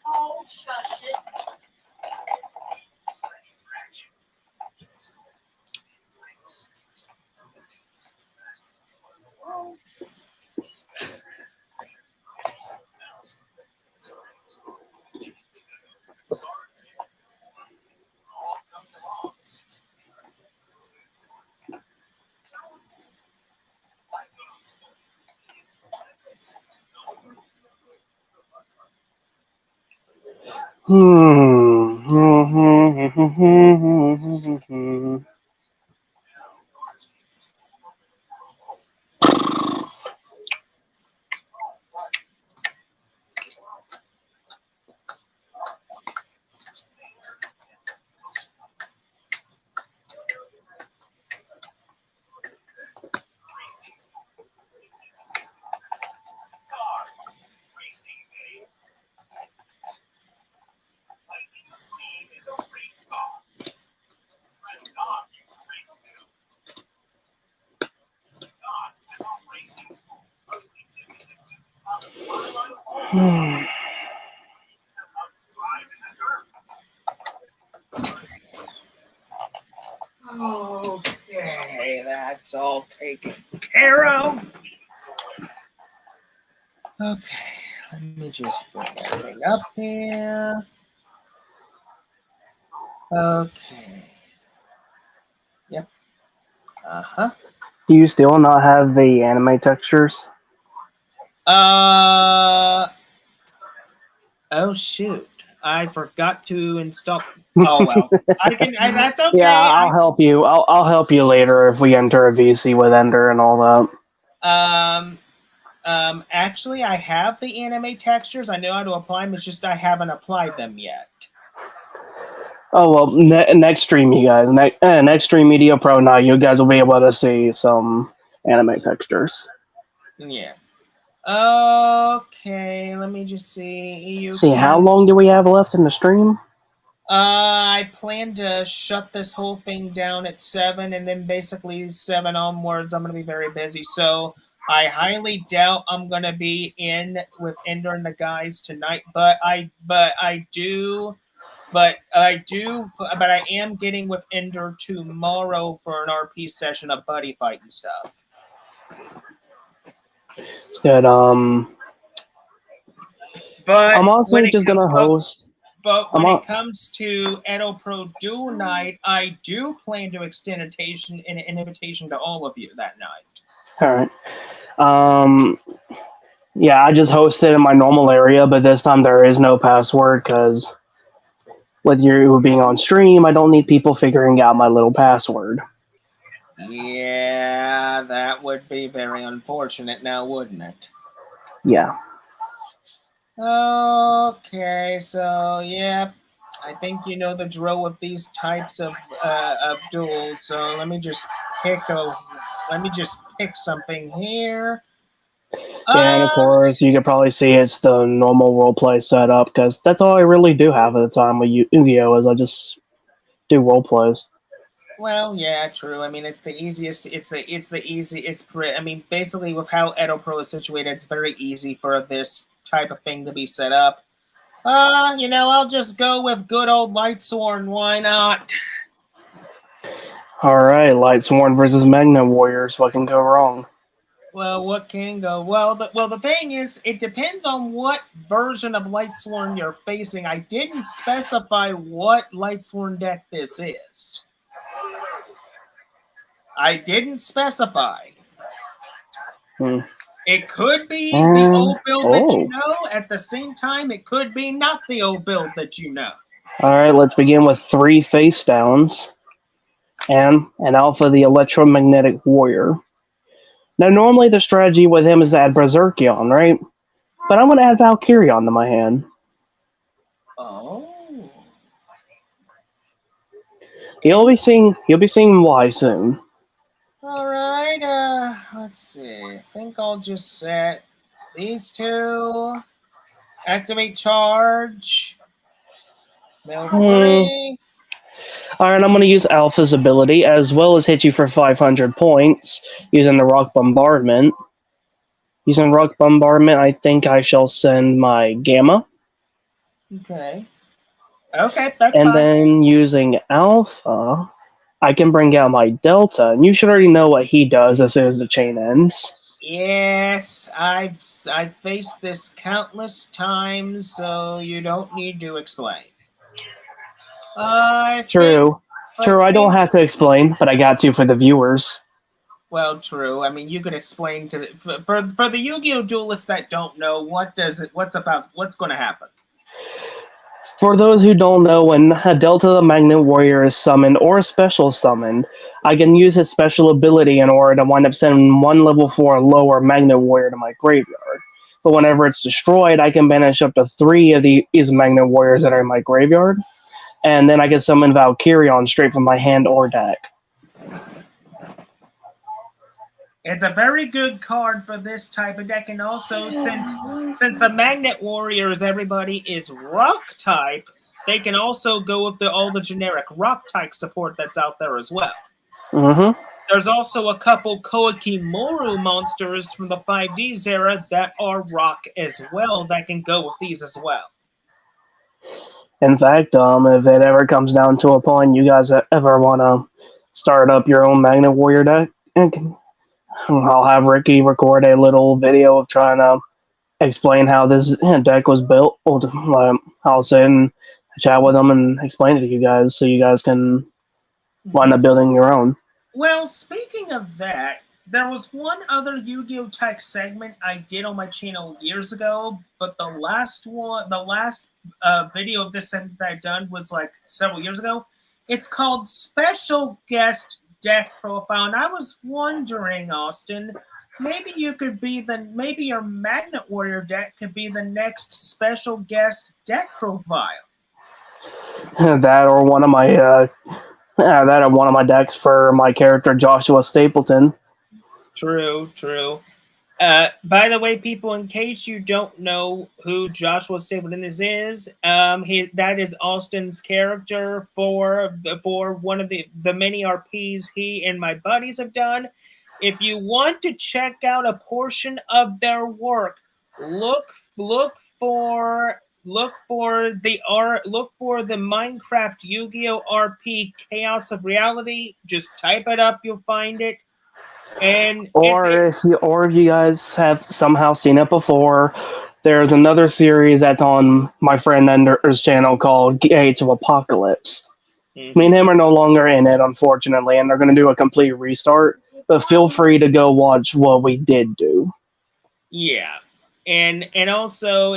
Oh, shush it. Hmm. Okay, that's all taken care of. Okay, let me just bring everything up here. Okay. Yep. Uh-huh. Do you still not have the anime textures? Oh shoot. I forgot to install. Oh well. That's okay. Yeah, I'll help you. I'll help you later if we enter a VC with Ender and all that. Actually, I have the anime textures. I know how to apply them. It's just I haven't applied them yet. Oh well, next stream, you guys. Next stream, Media Pro Night, you guys will be able to see some anime textures. Yeah. Okay, let me just see. See, how long do we have left in the stream? I plan to shut this whole thing down at 7, and then basically 7 onwards, I'm going to be very busy. So I highly doubt I'm going to be in with Ender and the guys tonight. But I am getting with Ender tomorrow for an RP session of buddy fight and stuff. Good. But I'm also when it just gonna host. But when it comes to Edo Pro Duel Night, I do plan to extend an invitation to all of you that night. All right. Yeah, I just hosted in my normal area, but this time there is no password because with you being on stream, I don't need people figuring out my little password. Yeah, that would be very unfortunate now, wouldn't it? Yeah. Okay, so yeah, I think you know the drill with these types of duels. So let me just pick something here. Yeah, and of course, you could probably see it's the normal roleplay setup because that's all I really do have at the time with Yu-Gi-Oh! Is I just do roleplays. Well, yeah, true. I mean, it's the easiest. I mean, basically, with how Edo Pro is situated, it's very easy for this type of thing to be set up. I'll just go with good old Lightsworn. Why not? All right, Lightsworn versus Magna Warriors. What can go wrong? Well, what can go well? The thing is, it depends on what version of Lightsworn you're facing. I didn't specify what Lightsworn deck this is. I didn't specify. It could be the old build that you know. At the same time, it could be not the old build that you know. All right, let's begin with 3 face downs and an Alpha the Electromagnetic Warrior. Now, normally the strategy with him is to add Berserkion, right? But I'm going to add Valkyrion to my hand. Oh. You'll be seeing why soon. All right. Let's see. I think I'll just set these two. Activate charge. Mill free. All right, I'm going to use Alpha's ability as well as hit you for 500 points using the Rock Bombardment. Using Rock Bombardment, I think I shall send my Gamma. Okay, that's fine. And then using Alpha, I can bring out my Delta, and you should already know what he does as soon as the chain ends. Yes, I've faced this countless times, so you don't need to explain. True. I don't have to explain, but I got to for the viewers. Well, true. I mean, you could explain to for the Yu-Gi-Oh! Duelists that don't know what's going to happen. For those who don't know, when a Delta the Magnet Warrior is summoned or a special summoned, I can use his special ability in order to wind up sending 1 level 4 lower Magnet Warrior to my graveyard. But whenever it's destroyed, I can banish up to 3 of these Magnet Warriors that are in my graveyard, and then I can summon Valkyrion straight from my hand or deck. It's a very good card for this type of deck, and also since the Magnet Warriors, everybody is Rock type, they can also go with all the generic Rock type support that's out there as well. Mm-hmm. There's also a couple Koikimoru monsters from the 5Ds era that are Rock as well that can go with these as well. In fact, if it ever comes down to a point you guys ever want to start up your own Magnet Warrior deck, I'll have Ricky record a little video of trying to explain how this deck was built. I'll sit and chat with them and explain it to you guys so you guys can wind up building your own. Well, speaking of that, there was one other Yu-Gi-Oh! Type segment I did on my channel years ago, but the last video of this segment that I've done was like several years ago. It's called Special Guest Deck Profile, and I was wondering, Austin, maybe you could be maybe your Magnet Warrior deck could be the next special guest deck profile. That or one of my that or one of my decks for my character Joshua Stapleton. True. By the way, people, in case you don't know who Joshua Stapleton is, that is Austin's character for one of the many RPs he and my buddies have done. If you want to check out a portion of their work, look for the Minecraft Yu-Gi-Oh RP Chaos of Reality. Just type it up, you'll find it. And if you guys have somehow seen it before, there's another series that's on my friend Ender's channel called Gates of Apocalypse. Me and him are no longer in it, unfortunately, and they're going to do a complete restart. But feel free to go watch what we did do. Yeah, and also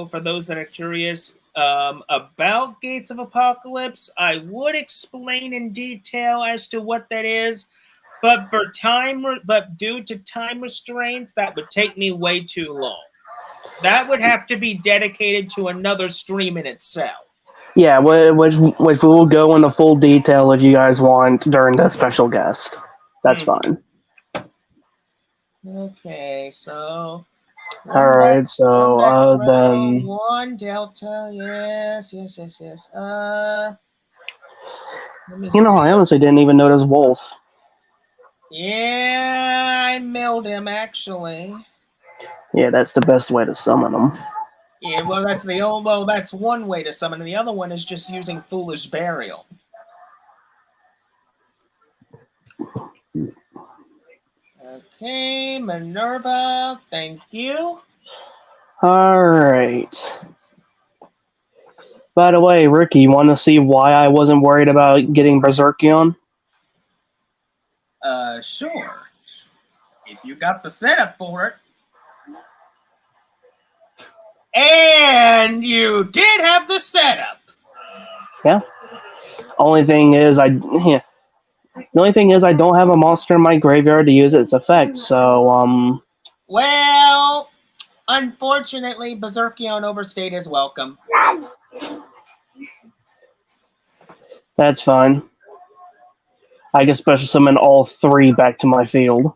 for those that are curious about Gates of Apocalypse, I would explain in detail as to what that is. But due to time restraints, that would take me way too long. That would have to be dedicated to another stream in itself. Yeah, which we will go into full detail if you guys want during that special guest. That's fine. Okay, so. All right, so then. 1 Delta, yes. I honestly didn't even notice Wolf. Yeah, I milled him actually. Yeah, that's the best way to summon him. Yeah, well, that's one way to summon him. The other one is just using Foolish Burial. Okay, Minerva, thank you. All right. By the way, Ricky, you want to see why I wasn't worried about getting Berserkion? Sure. If you got the setup for it. And you did have the setup. Yeah. The only thing is I don't have a monster in my graveyard to use its effect, so Well, unfortunately, Berserkion overstayed his welcome. That's fine. I can special summon all 3 back to my field.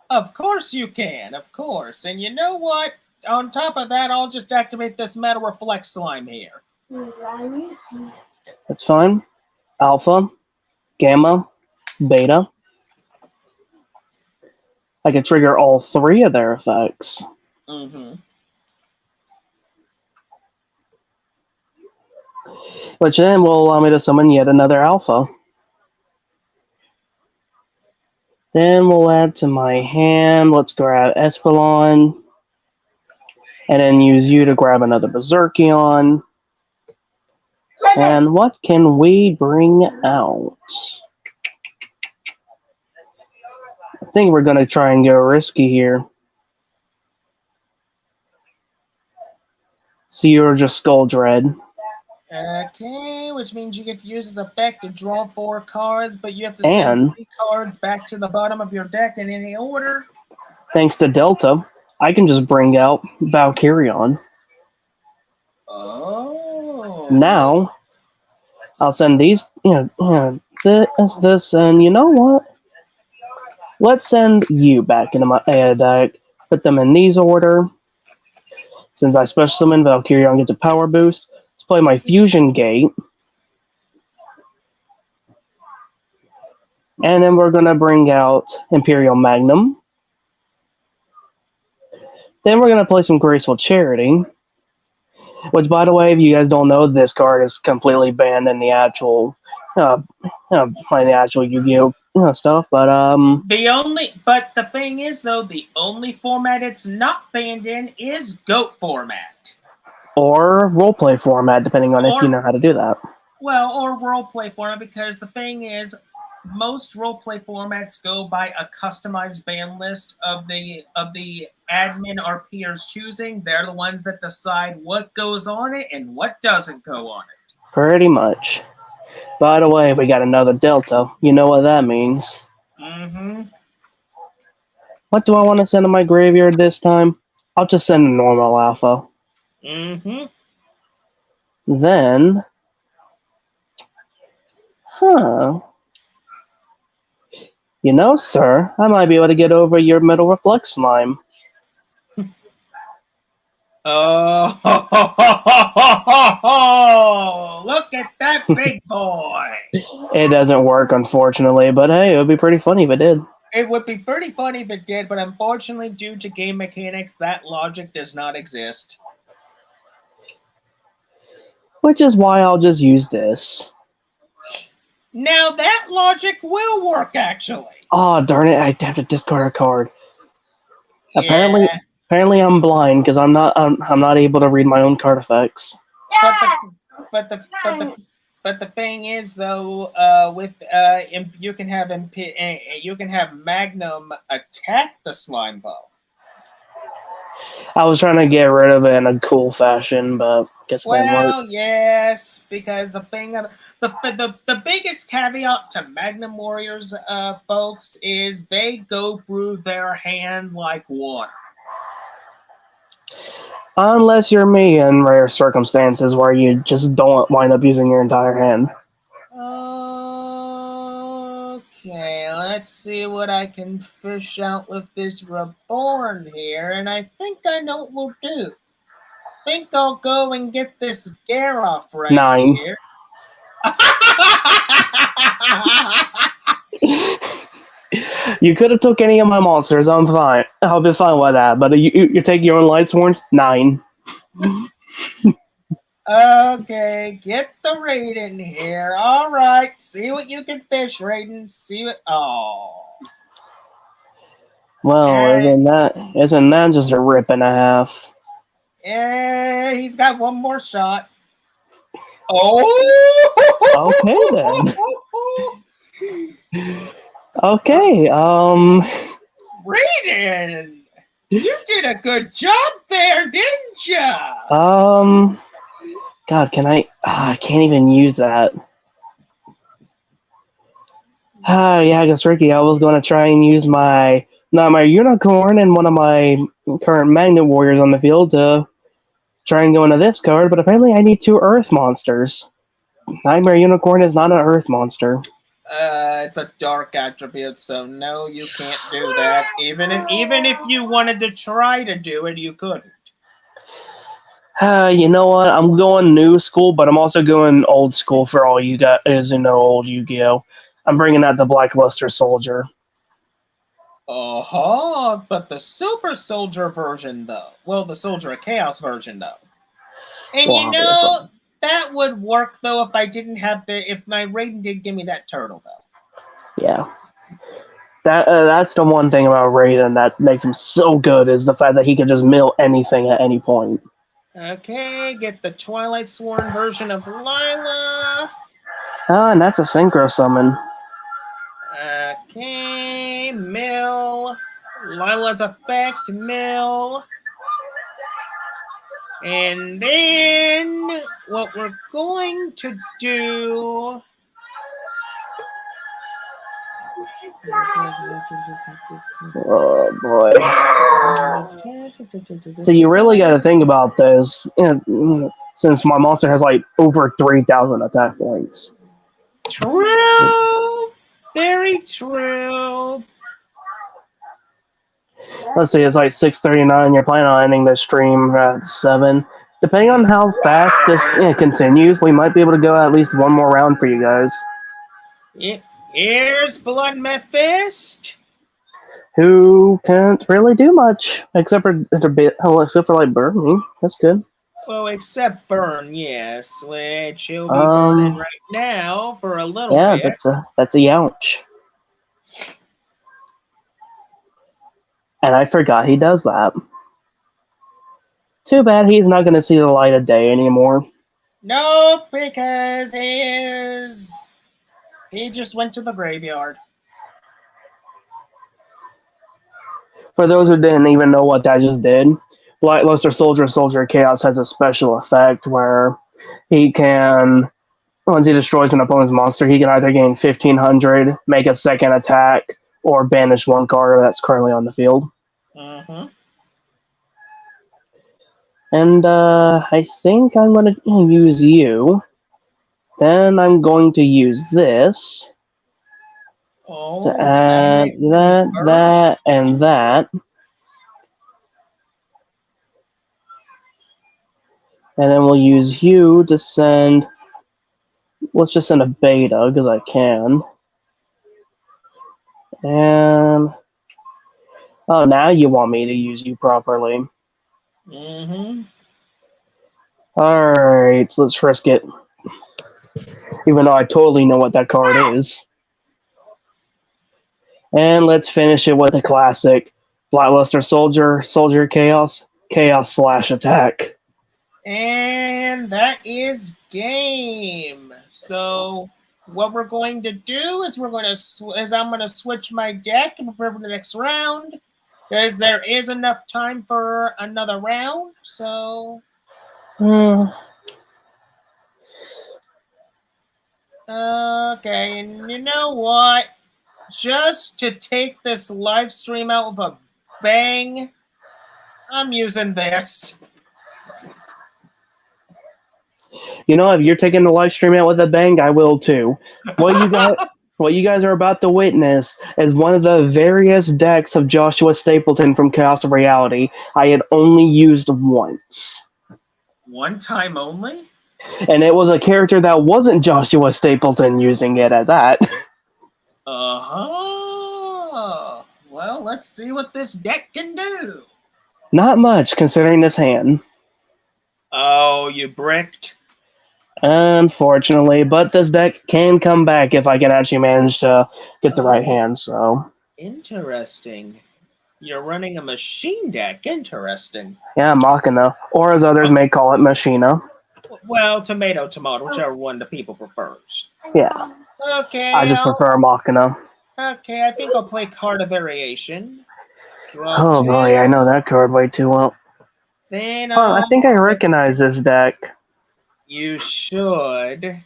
Of course you can, of course. And you know what? On top of that, I'll just activate this Metal Reflect Slime here. That's fine. Alpha, Gamma, Beta. I can trigger all 3 of their effects. Which then will allow me to summon yet another Alpha. Then we'll add to my hand. Let's grab Espelon. And then use you to grab another Berserkion. And what can we bring out? I think we're going to try and go risky here. So you're just Skull Dread. Okay, which means you get to use his effect to draw 4 cards, but you have to send 3 cards back to the bottom of your deck in any order. Thanks to Delta, I can just bring out Valkyrion. Oh. Now, I'll send these, this, and you know what? Let's send you back into my deck. Put them in these order. Since I special summon Valkyrion gets a power boost. Let's play my Fusion Gate. And then we're going to bring out Imperial Magnum. Then we're going to play some Graceful Charity. Which, by the way, if you guys don't know, this card is completely banned in the actual Yu-Gi-Oh! Stuff. But the thing is, though, the only format it's not banned in is GOAT format. Or roleplay format, depending on if you know how to do that. Well, or roleplay format, because the thing is, most roleplay formats go by a customized ban list of the admin RPers choosing. They're the ones that decide what goes on it and what doesn't go on it. Pretty much. By the way, we got another Delta. You know what that means. What do I want to send to my graveyard this time? I'll just send a normal alpha. Mm-hmm. Then, you know, sir, I might be able to get over your Metal Reflect slime. Oh, look at that big boy. It doesn't work, unfortunately, but hey, it would be pretty funny if it did. It would be pretty funny if it did, but unfortunately, due to game mechanics, that logic does not exist. Which is why I'll just use this. Now that logic will work, actually. Oh, darn it, I have to discard a card. Apparently, Yeah, apparently I'm blind because I'm not able to read my own card effects. but the thing is, though, you can have Magnum attack the slime ball. I was trying to get rid of it in a cool fashion, but guess it didn't work. Well, yes, because the biggest caveat to Magnum Warriors, folks, is they go through their hand like water. Unless you're me in rare circumstances where you just don't wind up using your entire hand. Okay, let's see what I can fish out with this Reborn here, and I think I know what we'll do. I think I'll go and get this Garoff right 9. here. You could have took any of my monsters. I'm fine. I'll be fine with that. But you take your own light sworns. 9. Okay, get the Raiden here. All right, see what you can fish, Raiden. See what. Oh. Well, Okay. isn't that just a rip and a half? Yeah, he's got one more shot. Oh. Okay then. Okay. Raiden, you did a good job there, didn't ya? God, can I? I can't even use that. Yeah, I guess Ricky. I was going to try and use my unicorn and one of my current magnet warriors on the field to try and go into this card, but apparently I need 2 earth monsters. Nightmare Unicorn is not an earth monster. It's a dark attribute, so no, you can't do that. Even if you wanted to try to do it, you couldn't. You know what? I'm going new school, but I'm also going old school for all you guys who know old Yu-Gi-Oh! I'm bringing out the Blackluster Soldier. But the Super Soldier version, though. Well, the Soldier of Chaos version, though. And Well, you know, that would work, though, if if my Raiden did give me that turtle, though. Yeah. That's the one thing about Raiden that makes him so good is the fact that he can just mill anything at any point. Okay, get the Twilight Sworn version of Lila. And that's a Synchro Summon. Okay, mill. Lila's effect, mill. And then what we're going to do. Oh boy. So you really got to think about this, since my monster has like over 3,000 attack points. True. Very true. Let's see, it's like 6:39. You're planning on ending this stream at 7. Depending on how fast this continues, we might be able to go at least one more round for you guys. Here's Blood Mephisto. Who can't really do much except for like burning. That's good. Well, except burn, yes, which he'll be burning right now for a little bit. Yeah, that's a youch. And I forgot he does that. Too bad he's not going to see the light of day anymore. Nope, because he just went to the graveyard. For those who didn't even know what that just did, Blackluster Soldier of Chaos has a special effect where he can, once he destroys an opponent's monster, he can either gain 1,500, make a second attack, or banish one card that's currently on the field. Mm-hmm. And I think I'm going to use you. Then I'm going to use this Oh, to add that, and that. And then we'll use you to send... Let's just send a beta, because I can. And... Oh, now you want me to use you properly. Mm-hmm. Alright, so let's first get... Even though I totally know what that card is. And let's finish it with a classic. Blackluster Soldier, Soldier Chaos, Chaos / Attack. And that is game. So what we're going to do is I'm going to switch my deck and prepare for the next round, because there is enough time for another round. So okay, and you know what? Just to take this live stream out with a bang, I'm using this. You know, if you're taking the live stream out with a bang, I will too. What you guys are about to witness is one of the various decks of Joshua Stapleton from Chaos of Reality I had only used once. One time only? And it was a character that wasn't Joshua Stapleton using it at that. Uh-huh. Well, let's see what this deck can do. Not much, considering this hand. Oh, you bricked. Unfortunately, but this deck can come back if I can actually manage to get the right hand, so... Interesting. You're running a machine deck. Interesting. Yeah, Machina. Or as others may call it, Machina. Well, tomato, whichever one the people prefers. Yeah. Okay. I just prefer Machina. Okay, I think I'll play Card of Variation. Draw Oh 2. boy, I know that card way too well. Then Oh, I think I recognize this deck. You should.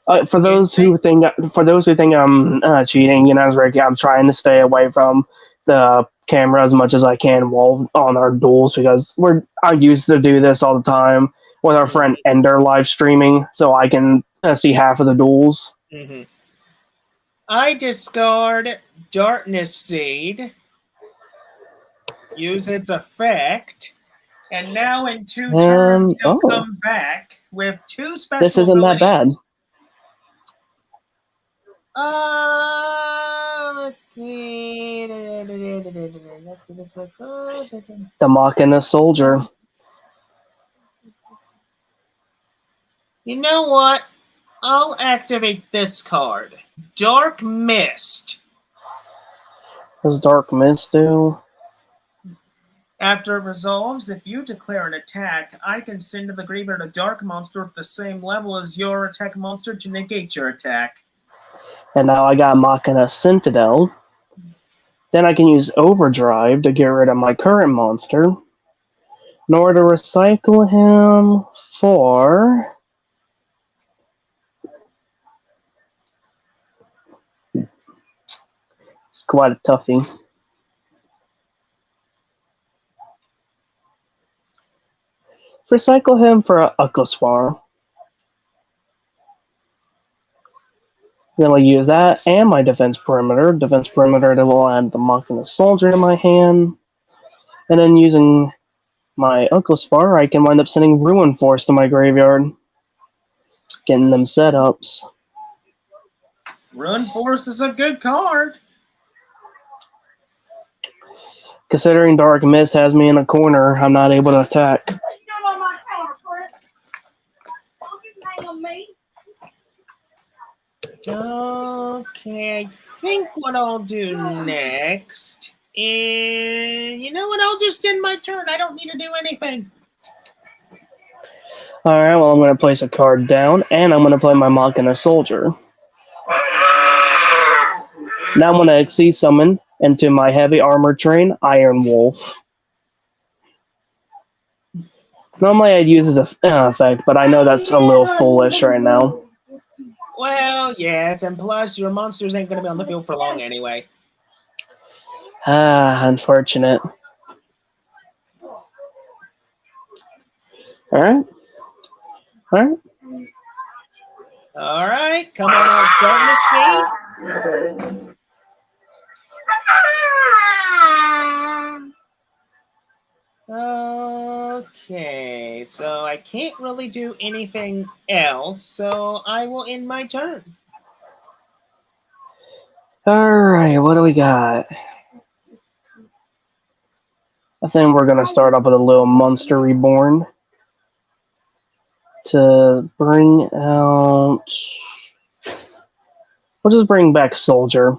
For those who think I'm cheating, you know, as Ricky, I'm trying to stay away from the camera as much as I can while on our duels, because I used to do this all the time with our friend Ender live streaming, so I can see half of the duels. Mm-hmm. I discard Darkness Seed, use its effect, and now in 2 turns he'll come back with 2 special This isn't that bad. The Machina Soldier. You know what? I'll activate this card. Dark Mist. What does Dark Mist do? After it resolves, if you declare an attack, I can send to the graveyard a dark monster with the same level as your attack monster to negate your attack. And now I got Machina Citadel. Then I can use Overdrive to get rid of my current monster, in order to recycle him for... It's quite a toughie. Recycle him for a Ukkoswar. Then I'll use that and my Defense Perimeter. Defense Perimeter that will add the Machina Soldier to my hand. And then using my Ukkoswar, I can wind up sending Ruin Force to my graveyard. Getting them setups. Ruin Force is a good card. Considering Dark Mist has me in a corner, I'm not able to attack. What you doing on my counter, Fred? Don't you hang on me. Okay, I think what I'll do next is... You know what? I'll just end my turn. I don't need to do anything. Alright, well, I'm going to place a card down, and I'm going to play my Machina Soldier. Now I'm going to Xyz summon into my heavy armor train, Iron Wolf. Normally I'd use as an effect, but I know that's a little foolish right now. Well, yes, and plus your monsters ain't gonna be on the field for long anyway. Unfortunate. Alright. Alright. All right, come on out, start machine. Okay, so I can't really do anything else, so I will end my turn. Alright, what do we got? I think we're gonna start off with a little Monster Reborn. To bring out... We'll just bring back Soldier.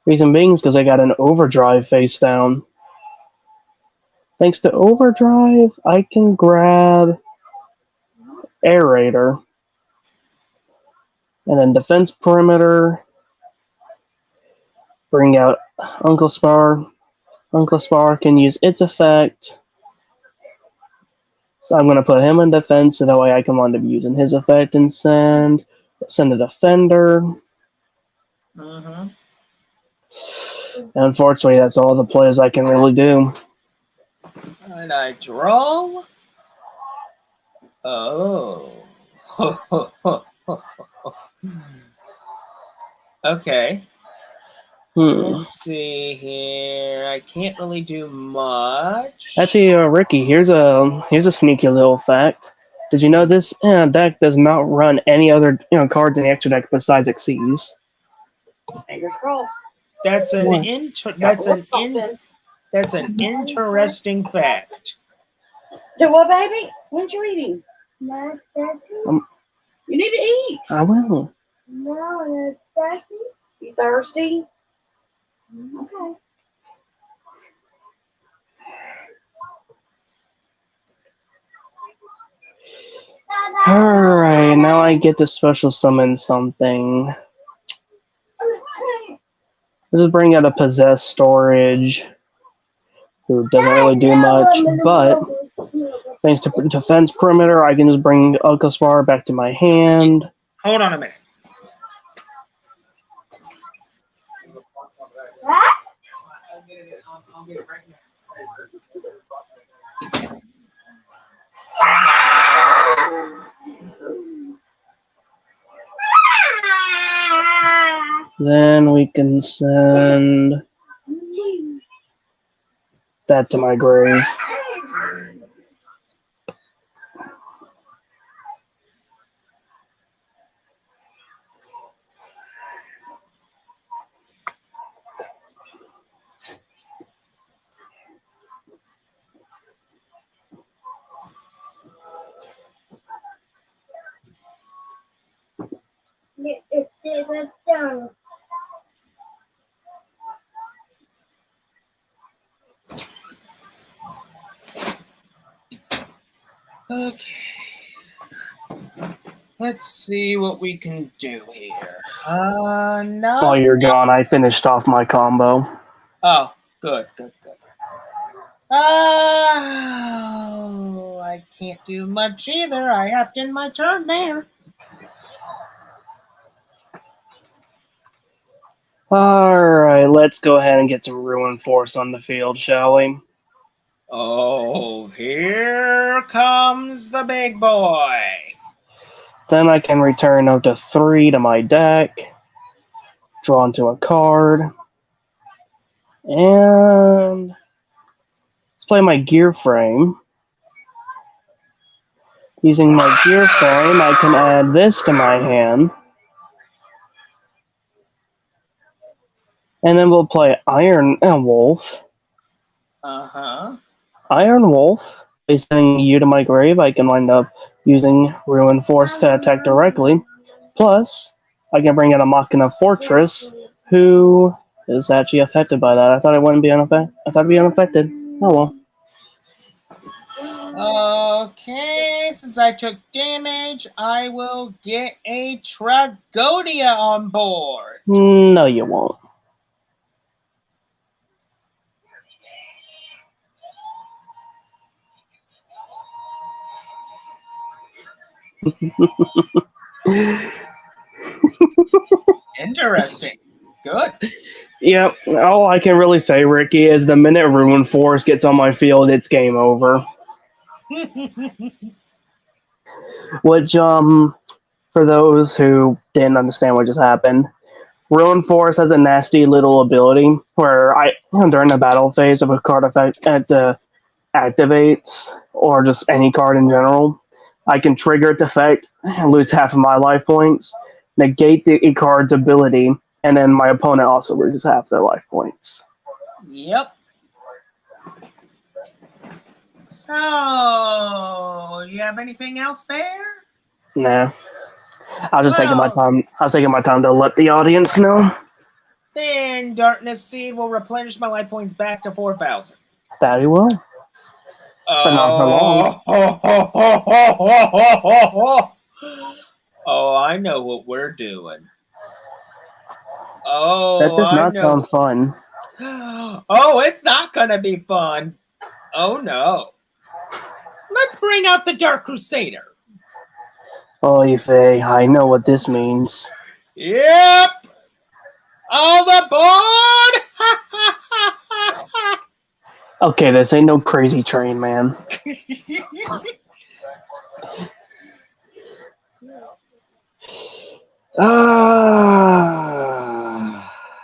Reason being is because I got an Overdrive face down. Thanks to Overdrive, I can grab Aerator. And then Defense Perimeter. Bring out Uncle Spar. Uncle Spar can use its effect. So I'm going to put him in defense so that way I can wind up using his effect and send a Defender. Mm-hmm. Unfortunately, that's all the plays I can really do. And I draw. Oh. Okay. Let's see here. I can't really do much. Actually, Ricky, here's a sneaky little fact. Did you know this deck does not run any other cards in the extra deck besides Xyz? Fingers crossed. That's an What? that's an interesting fact. Do what, baby? When's you eating? No, You need to eat. I will. No, thirsty. You thirsty? Okay. Alright, now I get to special summon something. I'll just bring out a Possessed Storage, who doesn't really do much, but thanks to Defense Perimeter, I can just bring Alcaspar back to my hand. Hold on a minute. Then we can send that to my grave. It's done. Okay. Let's see what we can do here. No. While you're gone, I finished off my combo. Oh, good. Oh, I can't do much either. I have to end my turn there. Alright, let's go ahead and get some Ruin Force on the field, shall we? Oh, here comes the big boy. Then I can return up to 3 to my deck, draw into a card, and let's play my Gear Frame. Using my Gear Frame, I can add this to my hand. And then we'll play Iron Wolf. Uh-huh. Iron Wolf, by sending you to my grave, I can wind up using Ruin Force to attack directly. Plus, I can bring in a Machina Fortress, who is actually affected by that. I thought it wouldn't be unaffected. I thought it'd be unaffected. Oh well. Okay, since I took damage, I will get a Tragonia on board. No, you won't. Interesting. Good. Yep. All I can really say, Ricky, is the minute Ruin Force gets on my field, it's game over. Which, for those who didn't understand what just happened, Ruin Force has a nasty little ability where during the battle phase of a card effect activates, or just any card in general, I can trigger its effect and lose half of my life points, negate the card's ability, and then my opponent also loses half their life points. Yep. So, you have anything else there? Nah. I was taking my time to let the audience know. Then Darkness Seed will replenish my life points back to 4,000. Very well. But not for long. Oh, I know what we're doing. Oh, That does I not know. sound fun. Oh, it's not gonna be fun. Oh no. Let's bring out the Dark Crusader. Oy vey, I know what this means. Yep. All aboard! Okay, this ain't no crazy train, man.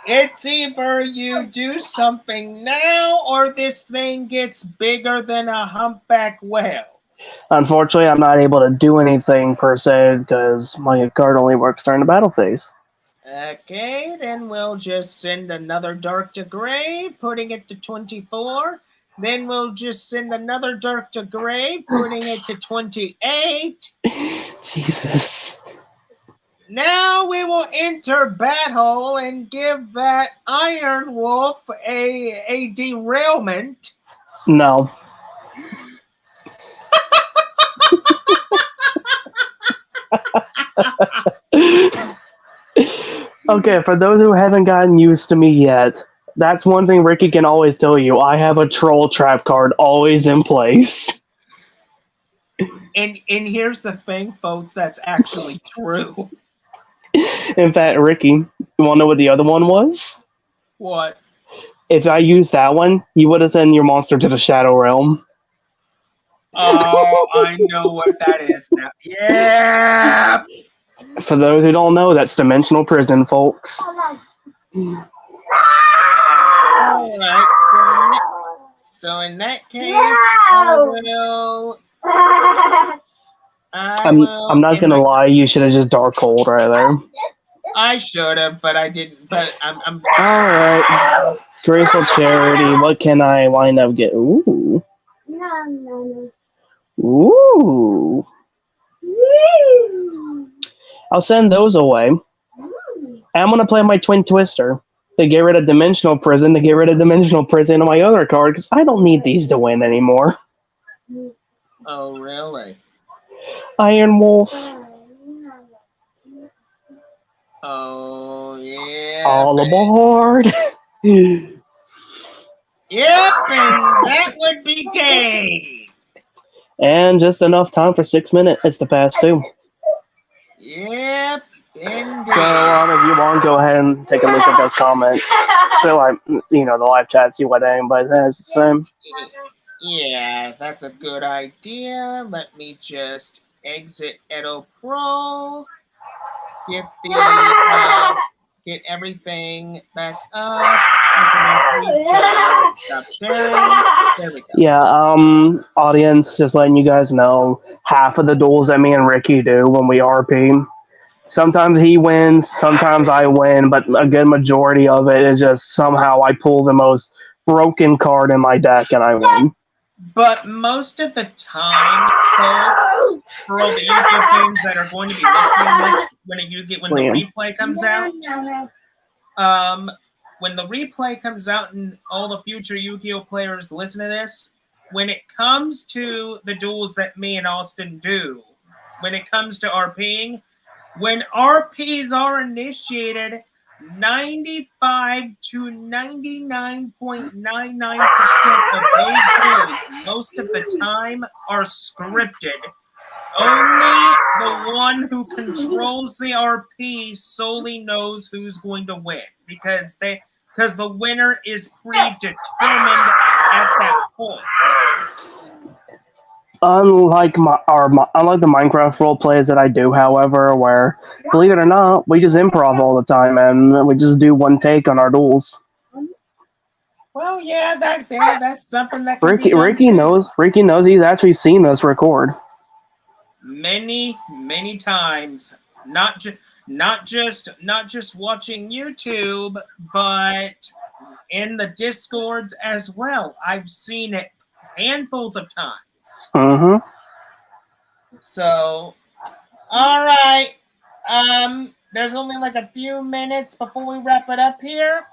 It's either you do something now or this thing gets bigger than a humpback whale. Unfortunately, I'm not able to do anything per se because my card only works during the battle phase. Okay, then we'll just send another Dark to Gray, putting it to 24. Then we'll just send another Dark to Gray, putting it to 28. Jesus. Now we will enter Battle and give that Iron Wolf a derailment. No. Okay, for those who haven't gotten used to me yet, that's one thing Ricky can always tell you. I have a troll trap card always in place. And here's the thing, folks, that's actually true. In fact, Ricky, you want to know what the other one was? What? If I used that one, you would have sent your monster to the Shadow Realm. Oh, I know what that is now. Yeah! For those who don't know, that's Dimensional Prison, folks. Alright, so in that case, I'm not gonna lie, you should have just Darkhold right there. I should have, but I didn't. But I'm Alright. Graceful Charity, what can I wind up getting? Ooh. Ooh. I'll send those away. I'm gonna play my Twin Twister to get rid of Dimensional Prison, on my other card, because I don't need these to win anymore. Oh, really? Iron Wolf. Oh, yeah. All aboard. Yep, and that would be game. And just enough time for 6 minutes to pass, too. Yep, indeed. So, if you want, go ahead and take a look at those comments. So, the live chat, see what anybody has to say. Yeah, that's a good idea. Let me just exit Edo Pro. Get everything back up. Stop sharing. There we go. Yeah, audience, just letting you guys know, half of the duels that me and Ricky do when we RP, sometimes he wins, sometimes I win, but a good majority of it is just somehow I pull the most broken card in my deck and I win. But most of the time, folks, for all the Yu-Gi-Oh fans that are going to be listening when the replay comes out, when the replay comes out and all the future Yu-Gi-Oh players listen to this, when it comes to the duels that me and Austin do, when it comes to RPing, when RPs are initiated, 95 to 99.99% of those duels, most of the time, are scripted. Only the one who controls the RP solely knows who's going to win because the winner is predetermined at that point. Unlike unlike the Minecraft role plays that I do, however, where believe it or not, we just improv all the time and we just do one take on our duels. Well, yeah, that's something that can be done Ricky too. knows. Ricky knows. He's actually seen us record. Many times, not just watching YouTube, but in the Discords as well. I've seen it handfuls of times. Mm-hmm. So, all right. There's only like a few minutes before we wrap it up here.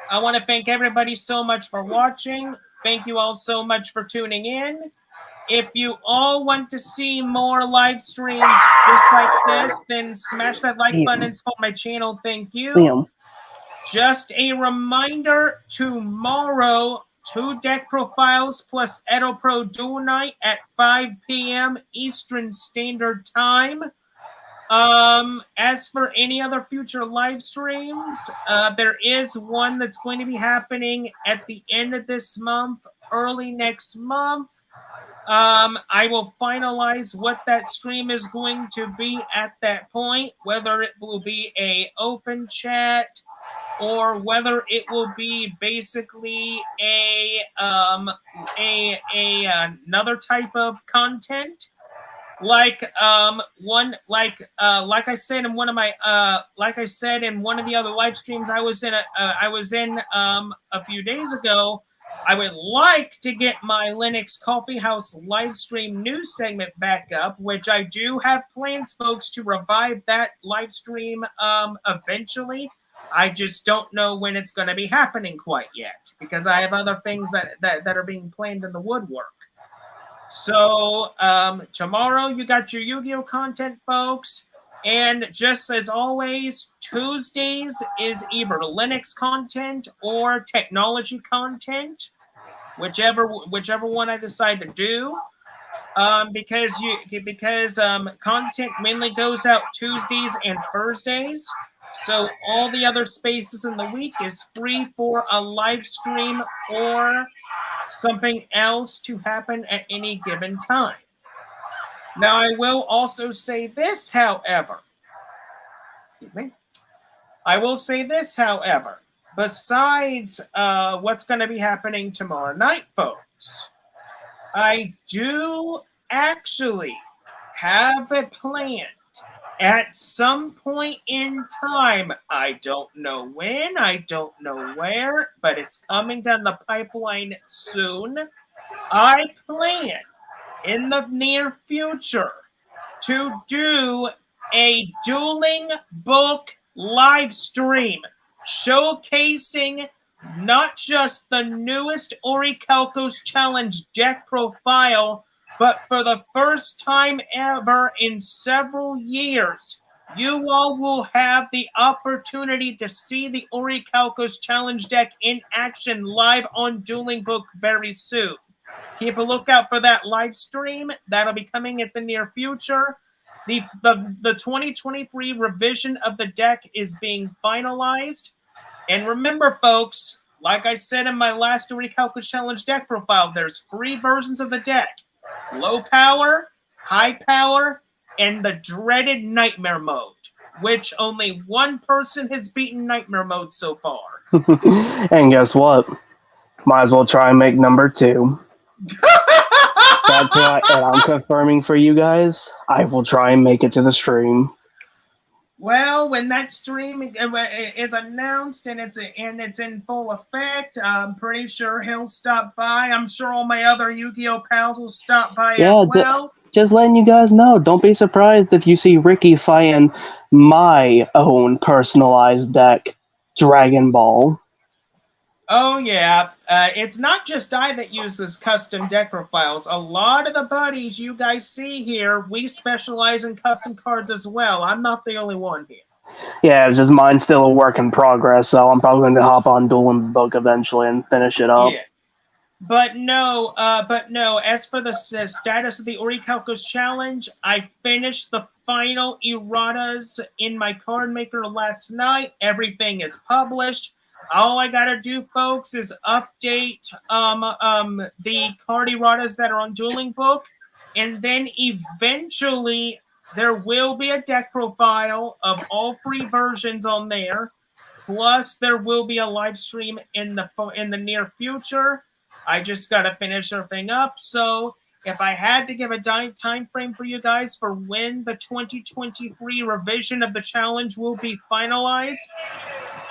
I want to thank everybody so much for watching. Thank you all so much for tuning in. If you all want to see more live streams just like this, then smash that like button and support my channel. Thank you. Damn. Just a reminder, tomorrow, 2 deck profiles plus Edo Pro Duel Night at 5 p.m. Eastern Standard Time. As for any other future live streams, there is one that's going to be happening at the end of this month, early next month. I will finalize what that stream is going to be at that point, whether it will be a open chat or whether it will be basically another type of content. Like I said in one of my in one of the other live streams I was in a few days ago, I would like to get my Linux Coffee House live stream news segment back up, which I do have plans, folks, to revive that live stream eventually. I just don't know when it's going to be happening quite yet because I have other things that are being planned in the woodwork. So tomorrow you got your Yu-Gi-Oh content, folks. And just as always, Tuesdays is either Linux content or technology content, whichever one I decide to do. Because content mainly goes out Tuesdays and Thursdays. So all the other spaces in the week is free for a live stream or something else to happen at any given time. Now, I will also say this, however. Excuse me. I will say this, however. Besides what's going to be happening tomorrow night, folks, I do actually have a plan. At some point in time, I don't know when, I don't know where, but it's coming down the pipeline soon. I plan in the near future to do a dueling book live stream showcasing not just the newest Orichalcos Challenge deck profile, but for the first time ever in several years, you all will have the opportunity to see the Orichalcos Challenge deck in action live on Dueling Book very soon. Keep a lookout for that live stream. That'll be coming at the near future. The 2023 revision of the deck is being finalized. And remember, folks, like I said in my last Orichalcos Challenge deck profile, there's 3 versions of the deck. Low power, high power, and the dreaded Nightmare Mode, which only one person has beaten Nightmare Mode so far. And guess what? Might as well try and make number 2. That's right, and I'm confirming for you guys, I will try and make it to the stream. Well, when that stream is announced and it's in full effect, I'm pretty sure he'll stop by. I'm sure all my other Yu-Gi-Oh pals will stop by as well. Just letting you guys know, don't be surprised if you see Ricky fighting my own personalized deck, Dragon Ball. Oh, yeah. It's not just I that uses custom deck profiles. A lot of the buddies you guys see here, we specialize in custom cards as well. I'm not the only one here. Yeah, it's just mine's still a work in progress, so I'm probably going to hop on Dueling Book eventually and finish it up. Yeah. But no. As for the status of the Orichalcos challenge, I finished the final erratas in my card maker last night. Everything is published. All I gotta do, folks, is update the card erratas that are on Dueling Book, and then eventually there will be a deck profile of all 3 versions on there. Plus, there will be a live stream in the near future. I just gotta finish everything up. So, if I had to give a time frame for you guys for when the 2023 revision of the challenge will be finalized,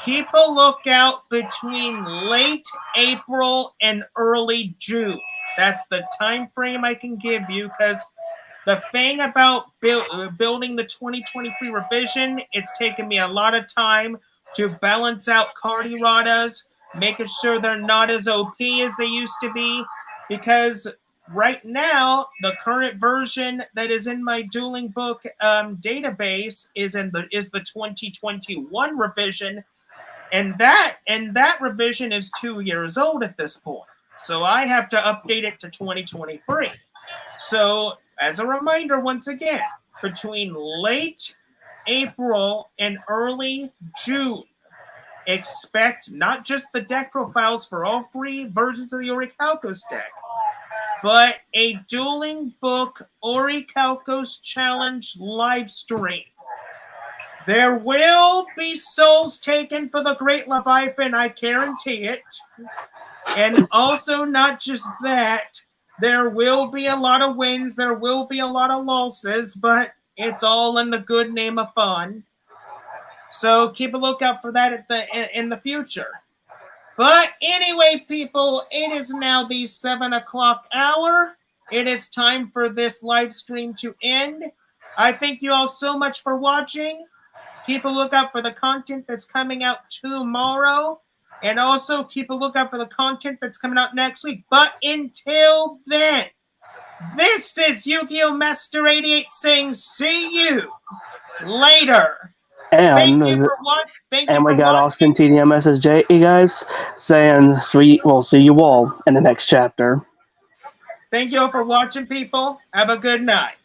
keep a lookout between late April and early June. That's the time frame I can give you, because the thing about building the 2023 revision, it's taken me a lot of time to balance out card erratas, making sure they're not as OP as they used to be, because right now the current version that is in my Dueling Book database is the 2021 revision, and that revision is 2 years old at this point. So I have to update it to 2023. So as a reminder, once again, between late April and early June, expect not just the deck profiles for all 3 versions of the Orichalcos deck, but a Dueling Book Orichalcos Challenge live stream. There will be souls taken for the Great Leviathan, I guarantee it. And also, not just that, there will be a lot of wins, there will be a lot of losses, but it's all in the good name of fun. So keep a lookout for that in the future. But anyway, people, it is now the 7 o'clock hour. It is time for this live stream to end. I thank you all so much for watching. Keep a lookout for the content that's coming out tomorrow. And also keep a lookout for the content that's coming out next week. But until then, this is Yu-Gi-Oh! Master 88 saying see you later. Thank you for watching. And we got Austin TDMSSJ, you guys, saying we'll see you all in the next chapter. Thank you all for watching, people. Have a good night.